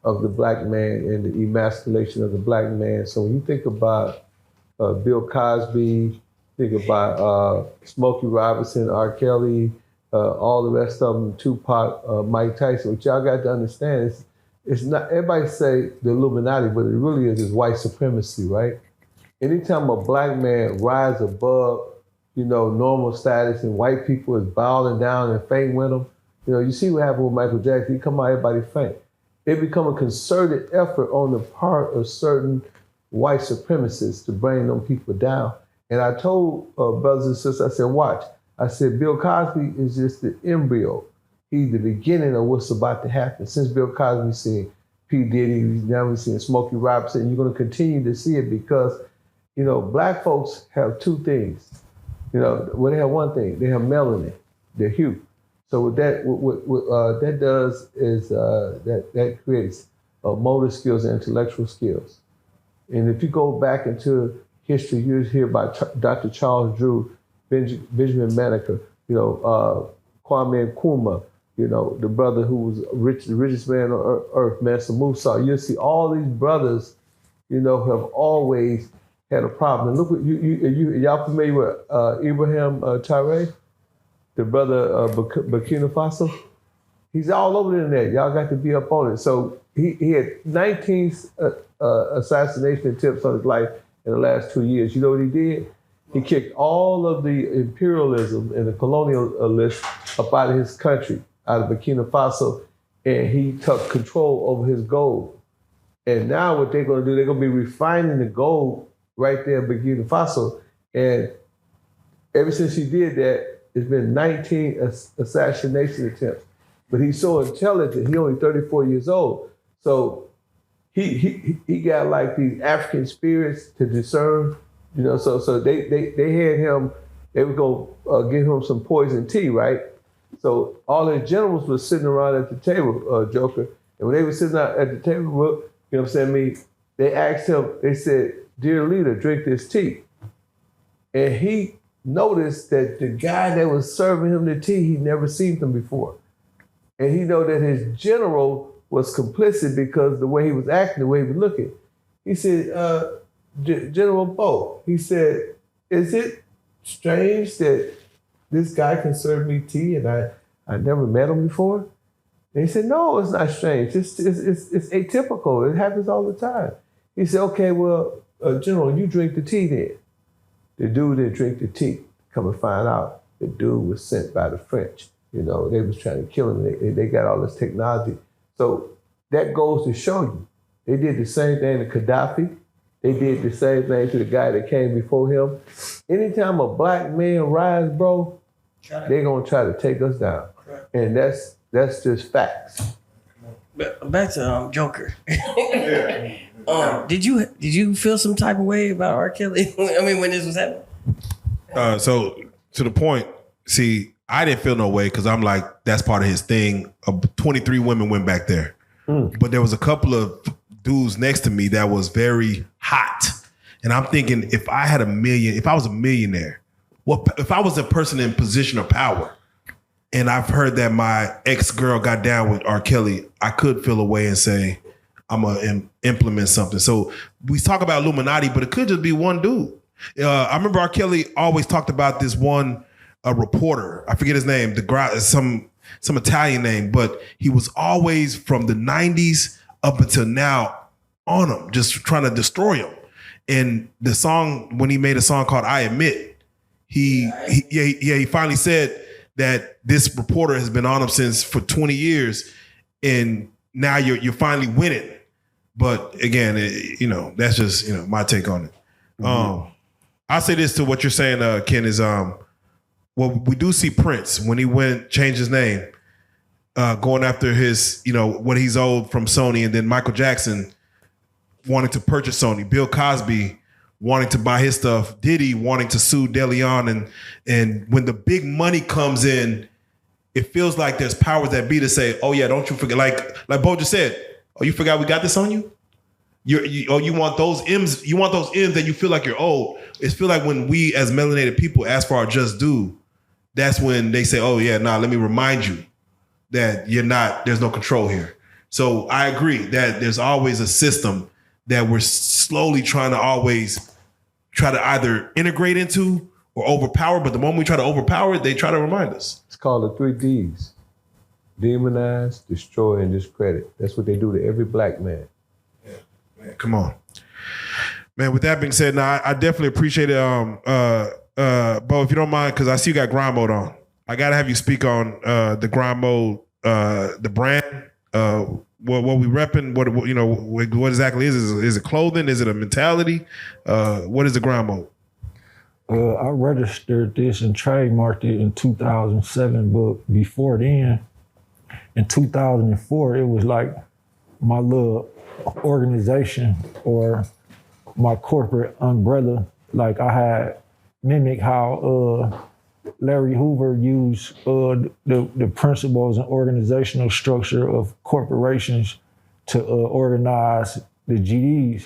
of the black man and the emasculation of the black man. So when you think about Bill Cosby, think about Smokey Robinson, R. Kelly, all the rest of them, Tupac, Mike Tyson. What y'all got to understand is it's not, everybody say the Illuminati, but it really is white supremacy, right? Anytime a black man rise above, normal status and white people is bowing down and faint with him, you see what happened with Michael Jackson. He come out, everybody faint. It become a concerted effort on the part of certain white supremacists to bring them people down. And I told brothers and sisters, I said, watch. I said, Bill Cosby is just the embryo. He's the beginning of what's about to happen. Since Bill Cosby seen P. Diddy, now we're seeing Smokey Robinson, you're going to continue to see it because, black folks have two things. They have one thing. They have melanin, their hue. So what that does is that creates motor skills and intellectual skills. And if you go back into history, you hear about Dr. Charles Drew, Benjamin Banneker, Kwame Nkrumah, the brother who was the richest man on earth, Mansa Musa. You'll see all these brothers, have always had a problem. And look what y'all familiar with Ibrahim Traoré, the brother of Burkina Faso? He's all over the internet. Y'all got to be up on it. So he had 19 assassination attempts on his life in the last 2 years. You know what he did? He kicked all of the imperialism and the colonialists up out of his country, out of Burkina Faso, and he took control over his gold. And now what they're going to do, they're going to be refining the gold right there in Burkina Faso. And ever since he did that, it's been 19 assassination attempts. But he's so intelligent, he's only 34 years old. So he got like these African spirits to discern, so they had him, they were going to give him some poison tea, right? So all the generals were sitting around at the table, Joker, and when they were sitting out at the table, they asked him, they said, dear leader, drink this tea. And he noticed that the guy that was serving him the tea, he'd never seen him before. And he know that his general was complicit because the way he was acting, the way he was looking. He said, General Bo, he said, is it strange that this guy can serve me tea and I never met him before? And he said, no, it's not strange. It's atypical. It happens all the time. He said, okay, well, General, you drink the tea then. The dude that drink the tea, come and find out, the dude was sent by the French. They was trying to kill him. They got all this technology. So that goes to show you, they did the same thing to Gaddafi. They did the same thing to the guy that came before him. Anytime a black man rise, bro, they're gonna try to take us down. And that's just facts. Back to Joker. Did you feel some type of way about R. Kelly? I mean, when this was happening? So to the point, see, I didn't feel no way because I'm like, that's part of his thing. 23 women went back there. But there was a couple of dudes next to me that was very hot. And I'm thinking, if I was a millionaire, if I was a person in position of power, and I've heard that my ex-girl got down with R. Kelly, I could feel a way and say, I'm going to implement something. So we talk about Illuminati, but it could just be one dude. I remember R. Kelly always talked about this one reporter. I forget his name, some Italian name, but he was always from the 90s up until now on him, just trying to destroy him. And the song, when he made a song called I Admit, he finally said that this reporter has been on him for 20 years, and now you're finally winning. But again, that's just my take on it. I'll say this to what you're saying, Ken, is we do see Prince when he changed his name, going after his what he's owed from Sony, and then Michael Jackson wanting to purchase Sony, Bill Cosby wanting to buy his stuff, Diddy wanting to sue DeLeon, and when the big money comes in, it feels like there's powers that be to say, oh yeah, don't you forget, like Bo just said, oh, you forgot we got this on you? You want those M's that you feel like you're owed. It feels like when we as melanated people ask for our just due, that's when they say, oh yeah, let me remind you that there's no control here. So I agree that there's always a system that we're slowly trying to always try to either integrate into or overpower. But the moment we try to overpower it, they try to remind us. It's called the 3 Ds. Demonize, destroy, and discredit. That's what they do to every black man. Yeah, man, come on. Man, with that being said, now I definitely appreciate it. Bo, if you don't mind, because I see you got grind mode on. I gotta have you speak on the grind mode, the brand, what we repping, what exactly is it? Is it clothing? Is it a mentality? What is the grind mode? I registered this and trademarked it in 2007, but before then, in 2004, it was like my little organization or my corporate umbrella. Like I had mimic how Larry Hoover used the principles and organizational structure of corporations to organize the GDs.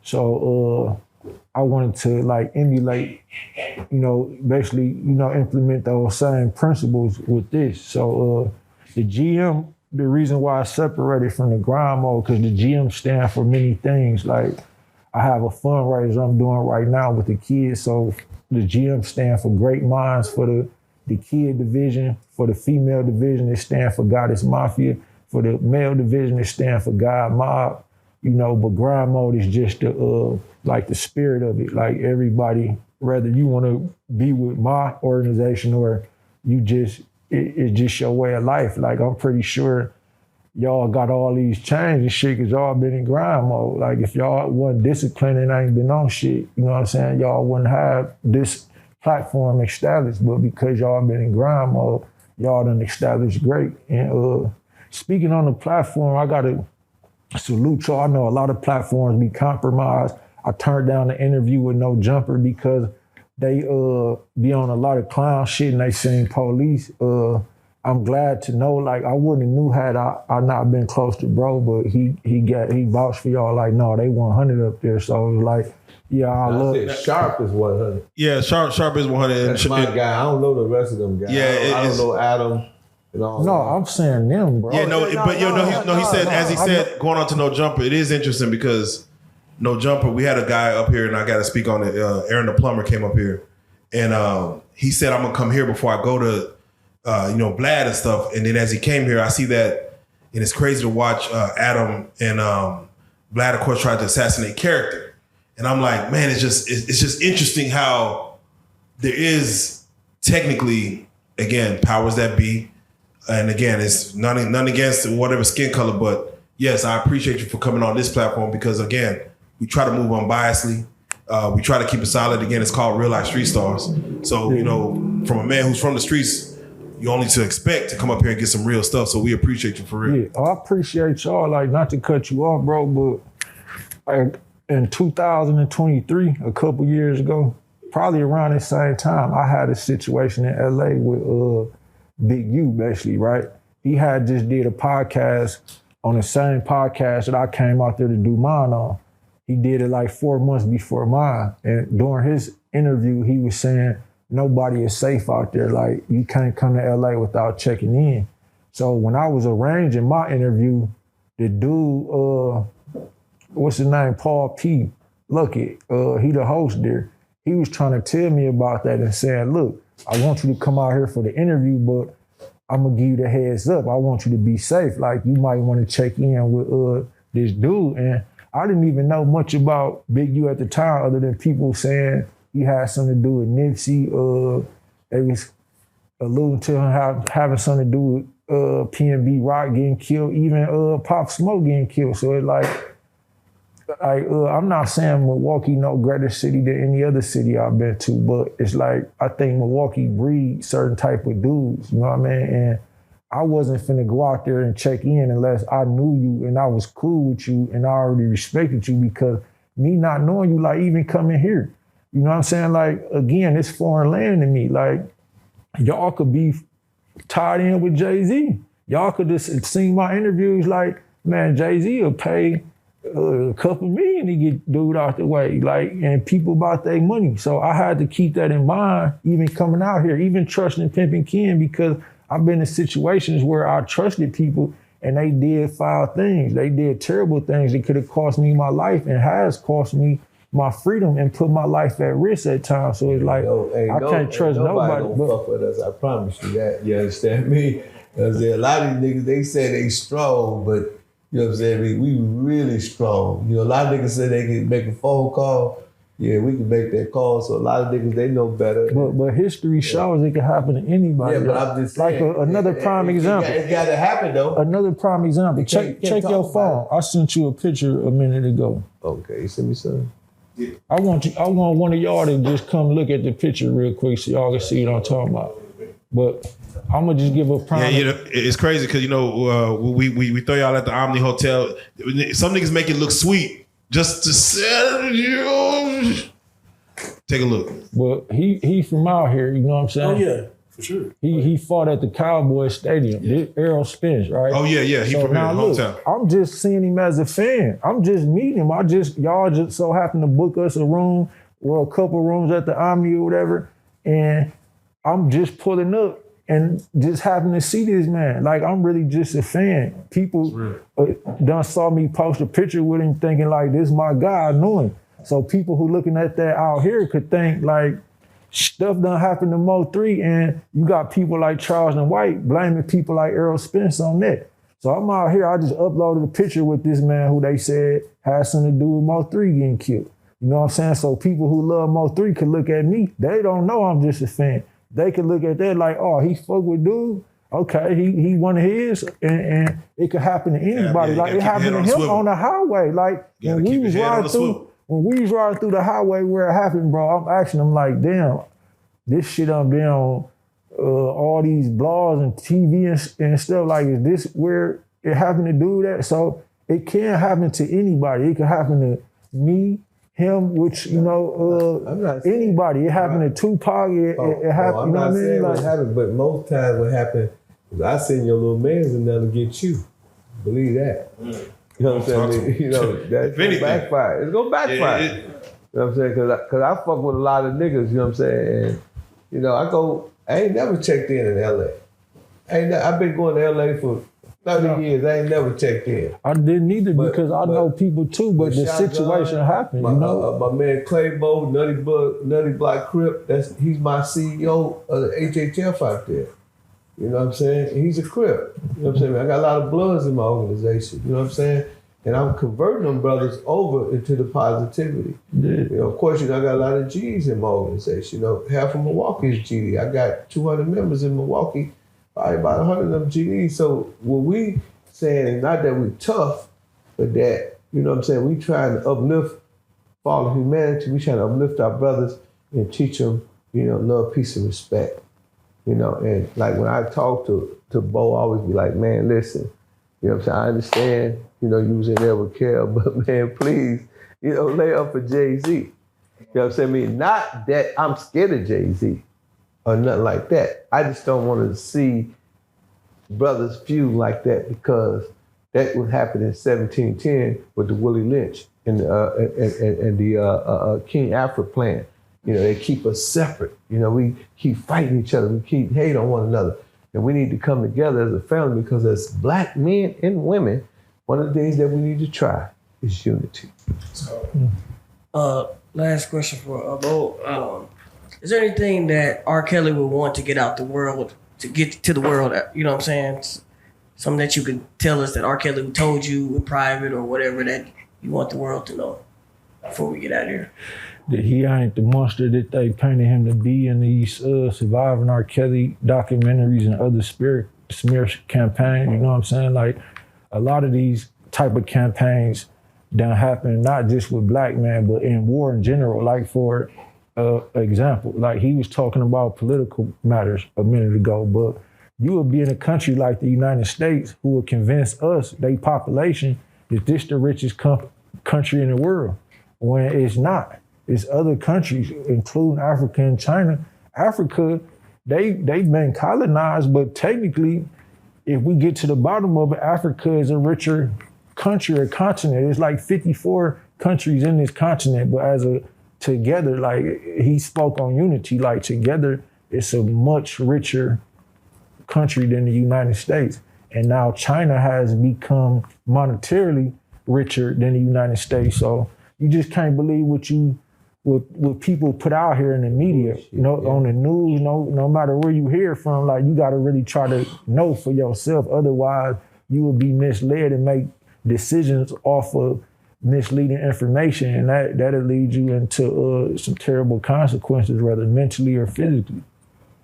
So I wanted to like emulate, basically, implement those same principles with this. So the GM, the reason why I separated from the grind mode, because the GM stand for many things. Like I have a fundraiser I'm doing right now with the kids. So the GM stand for Great Minds for the kid division. For the female division, it stand for Goddess Mafia. For the male division, it stand for God Mob. But grind mode is just the spirit of it. Like everybody, whether you want to be with my organization or you just, it's just your way of life. Like I'm pretty sure y'all got all these chains and shit because y'all been in grind mode. Like if y'all wasn't disciplined and ain't been on shit, you know what I'm saying? Y'all wouldn't have this platform established, but because y'all been in grind mode, y'all done established great. And speaking on the platform, I gotta salute y'all. I know a lot of platforms be compromised. I turned down the interview with No Jumper because they be on a lot of clown shit and they sing police. I'm glad to know, like, I wouldn't have knew had I not been close to bro, but he vouched for y'all, like, no, they 100 up there. So it was like, yeah, I love it. Sharp is 100. Yeah, Sharp is 100. That's my guy. I don't know the rest of them guys. Yeah, I don't know Adam. No, I'm saying them, bro. Yeah, he said, going on to No Jumper, it is interesting because No Jumper, we had a guy up here, and I got to speak on it. Aaron the plumber came up here, and he said, I'm going to come here before I go to, Vlad and stuff. And then as he came here, I see that, and it's crazy to watch Adam and Vlad, of course, tried to assassinate character. And I'm like, man, it's just interesting how there is technically, again, powers that be. And again, it's none against whatever skin color, but yes, I appreciate you for coming on this platform because again, we try to move unbiasedly. We try to keep it solid. Again, it's called Real Life Street Stars. So, from a man who's from the streets, you only to expect to come up here and get some real stuff. So we appreciate you for real. Yeah, I appreciate y'all. Like, not to cut you off, bro, but in 2023, a couple years ago, probably around the same time, I had a situation in LA with Big U, basically, right? He had just did a podcast on the same podcast that I came out there to do mine on. He did it like 4 months before mine. And during his interview, he was saying, nobody is safe out there. Like, you can't come to LA without checking in. So when I was arranging my interview, the dude, what's his name? Paul P. Luckett, he the host there. He was trying to tell me about that and saying, look, I want you to come out here for the interview, but I'm gonna give you the heads up. I want you to be safe. Like, you might want to check in with this dude. And I didn't even know much about Big U at the time other than people saying he had something to do with Nipsey. They was alluding to him having something to do with PNB Rock getting killed, even Pop Smoke getting killed. So it's like I'm not saying Milwaukee no greater city than any other city I've been to, but it's like, I think Milwaukee breeds certain type of dudes, you know what I mean? And I wasn't finna go out there and check in unless I knew you and I was cool with you and I already respected you, because me not knowing you, like, even coming here, you know what I'm saying? Like, again, it's foreign land to me. Like, y'all could be tied in with Jay-Z. Y'all could just seen my interviews like, man, Jay-Z will pay a couple million to get dude out the way, like, and people about their money. So I had to keep that in mind, even coming out here, even trusting Pimpin' Ken, because I've been in situations where I trusted people and they did foul things. They did terrible things that could have cost me my life and has cost me my freedom and put my life at risk at times. So it's like, I can't trust nobody. Gonna fuck with us, I promise you that. You understand me? Because a lot of these niggas, they say they strong, but you know what I'm saying? We really strong. You know, a lot of niggas say they can make a phone call. Yeah, we can make that call. So a lot of niggas, they know better. But history shows it can happen to anybody. Yeah, but I'm just saying. Like another prime example. It's got to happen, though. Another prime example. Check your phone. I sent you a picture a minute ago. Okay, you send me something? I want one of y'all to just come look at the picture real quick so y'all can see what I'm talking about. But I'm gonna just give a prime. Yeah, you know, it's crazy because we throw y'all at the Omni Hotel. Some niggas make it look sweet just to sell you. Take a look. But he from out here, you know what I'm saying? Oh yeah, for sure. He fought at the Cowboys Stadium. Yeah. Errol Spence, right? Oh yeah. He from here, hometown. I'm just seeing him as a fan. I'm just meeting him. Y'all just so happen to book us a room or a couple rooms at the Omni or whatever, and I'm just pulling up and just happen to see this man. Like, I'm really just a fan. People done saw me post a picture with him thinking like, this my guy, I know him. So people who looking at that out here could think like, stuff done happened to Mo3, and you got people like Charles and White blaming people like Errol Spence on that. So I'm out here, I just uploaded a picture with this man who they said had something to do with Mo3 getting killed. You know what I'm saying? So people who love Mo3 could look at me. They don't know I'm just a fan. They could look at that like, oh, he fuck with dude. Okay, he one of his, and it could happen to anybody. Like it happened to him on the highway. Like when we was riding through the highway where it happened, bro, I'm asking them like, damn, this shit done been on all these blogs and TV and stuff. Like, is this where it happened to do that? So it can happen to anybody. It could happen to me, him, which, you know, anybody. It happened to Tupac. It happened, you know what I mean? Like, happened, but most times what happened is I send your little man's and they'll get you. Believe that. You know what I'm saying? You know, that's gonna backfire. It's gonna backfire. You know what I'm saying? Cause I fuck with a lot of niggas, you know what I'm saying? And, you know, I ain't never checked in LA. I've been going to LA for 30 years, I ain't never checked in. I didn't either because I know people too, but the situation happened, you know? My man Claybo, Nutty Black Crip, he's my CEO of the HHF out there. You know what I'm saying? He's a Crip. You know what I'm saying? I got a lot of bloods in my organization, you know what I'm saying? And I'm converting them brothers over into the positivity. Yeah. You know, of course, you know, I got a lot of G's in my organization. You know, half of Milwaukee is GD. I got 200 members in Milwaukee. Probably about 100 of them GDs. So what we saying is not that we tough, but that, you know what I'm saying, we trying to uplift fallen humanity. We trying to uplift our brothers and teach them, you know, love, peace, and respect. You know, and like when I talk to Bo, I always be like, man, listen, you know what I'm saying, I understand, you know, you was in there with Kel, but man, please, you know, lay up for Jay-Z. You know what I'm saying? I mean, not that I'm scared of Jay-Z or nothing like that. I just don't want to see brothers feud like that because that would happen in 1710 with the Willie Lynch and the King Alfred plan. You know, they keep us separate. You know, we keep fighting each other. We keep hate on one another. And we need to come together as a family because as black men and women, one of the things that we need to try is unity. Last question for Bo. Is there anything that R. Kelly would want to get out the world, to get to the world, you know what I'm saying? Something that you could tell us that R. Kelly told you in private or whatever that you want the world to know before we get out of here? That he ain't the monster that they painted him to be in these surviving R. Kelly documentaries and other smear campaigns, you know what I'm saying? Like, a lot of these type of campaigns done happen not just with black men, but in war in general. Like, for example, like he was talking about political matters a minute ago, but you would be in a country like the United States who would convince us, their population, that this the richest country in the world, when it's not. It's other countries, including Africa and China. Africa, they've been colonized, but technically, if we get to the bottom of it, Africa is a richer country or continent. It's like 54 countries in this continent, but together, like he spoke on unity, like together, it's a much richer country than the United States. And now China has become monetarily richer than the United States. So, you just can't believe what people put out here in the media, on the news, no matter where you hear from, like you gotta really try to know for yourself. Otherwise, you will be misled and make decisions off of misleading information, and that'll lead you into some terrible consequences, whether mentally or physically.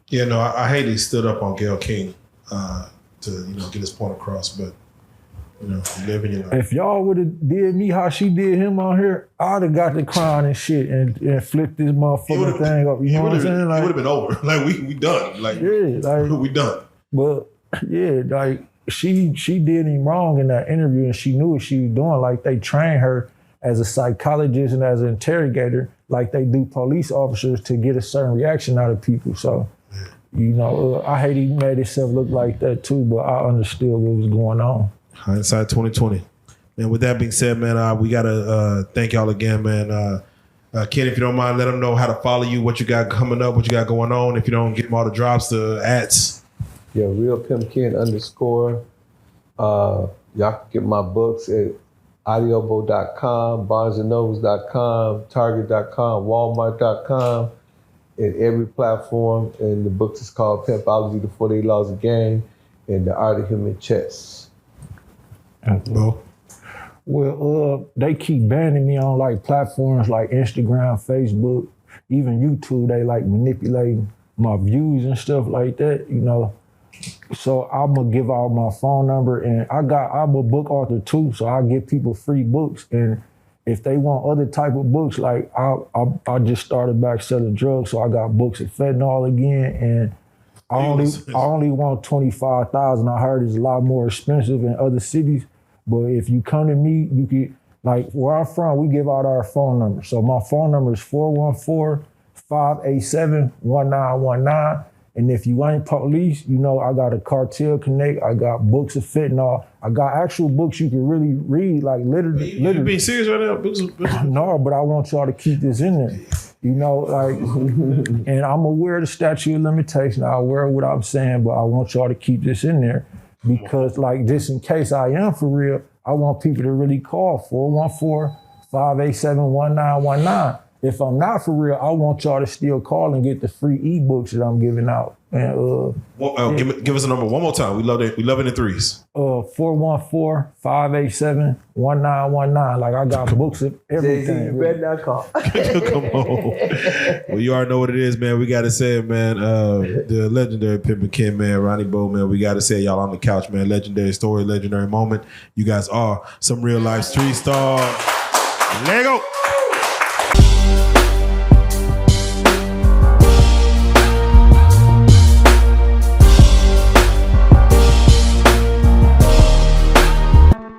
Yeah, no, I hate he stood up on Gayle King to get his point across, but you live in your life. If y'all would have did me how she did him on here, I'd have got the crown and shit and flipped this motherfucking thing up. You know what I'm saying? Like, it would have been over. Like we done. Like we done. But yeah, like she did him wrong in that interview, and she knew what she was doing. Like they trained her as a psychologist and as an interrogator, like they do police officers, to get a certain reaction out of people. So, I hate he made himself look like that too, but I understood what was going on. Hindsight 2020. And with that being said, man, we gotta thank y'all again, man. Ken, if you don't mind, let them know how to follow you, what you got coming up, what you got going on. If you don't get them all the drops, the ads. Yeah, Real Pimp Ken _. Y'all can get my books at audiobo.com, barnesandnobles.com, target.com, walmart.com, and every platform. And the book is called Pimpology, The 48 Laws of Game, and The Art of Human Chess. Bo? Well, they keep banning me on like platforms like Instagram, Facebook, even YouTube. They like manipulating my views and stuff like that, So I'm gonna give out my phone number, and I'm a book author too, so I give people free books. And if they want other type of books, like I just started back selling drugs, so I got books of fentanyl again, and I only want 25,000. I heard it's a lot more expensive in other cities. But if you come to me, you can, like where I'm from, we give out our phone number. So my phone number is 414-587-1919. And if you ain't police, I got a cartel connect. I got books of fentanyl. I got actual books you can really read, like literally. You being serious right now? Books? No, but I want y'all to keep this in there. And I'm aware of the statute of limitation. I'm aware of what I'm saying, but I want y'all to keep this in there. Because just in case I am for real, I want people to really call 414-587-1919. If I'm not for real, I want y'all to still call and get the free ebooks that I'm giving out. And give us a number one more time. We love it. We love it in threes. 414-587-1919. Like I got books of everything. You better not call. Come on. Well, you already know what it is, man. We gotta say it, man. The legendary Pimpin' Ken, man, Ronnie Bo, man. We gotta say y'all on the couch, man. Legendary story, legendary moment. You guys are some real life street stars. Lego.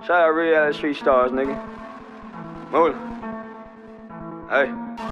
Shout out Reallyfe Street Stars, nigga. Move. Hey.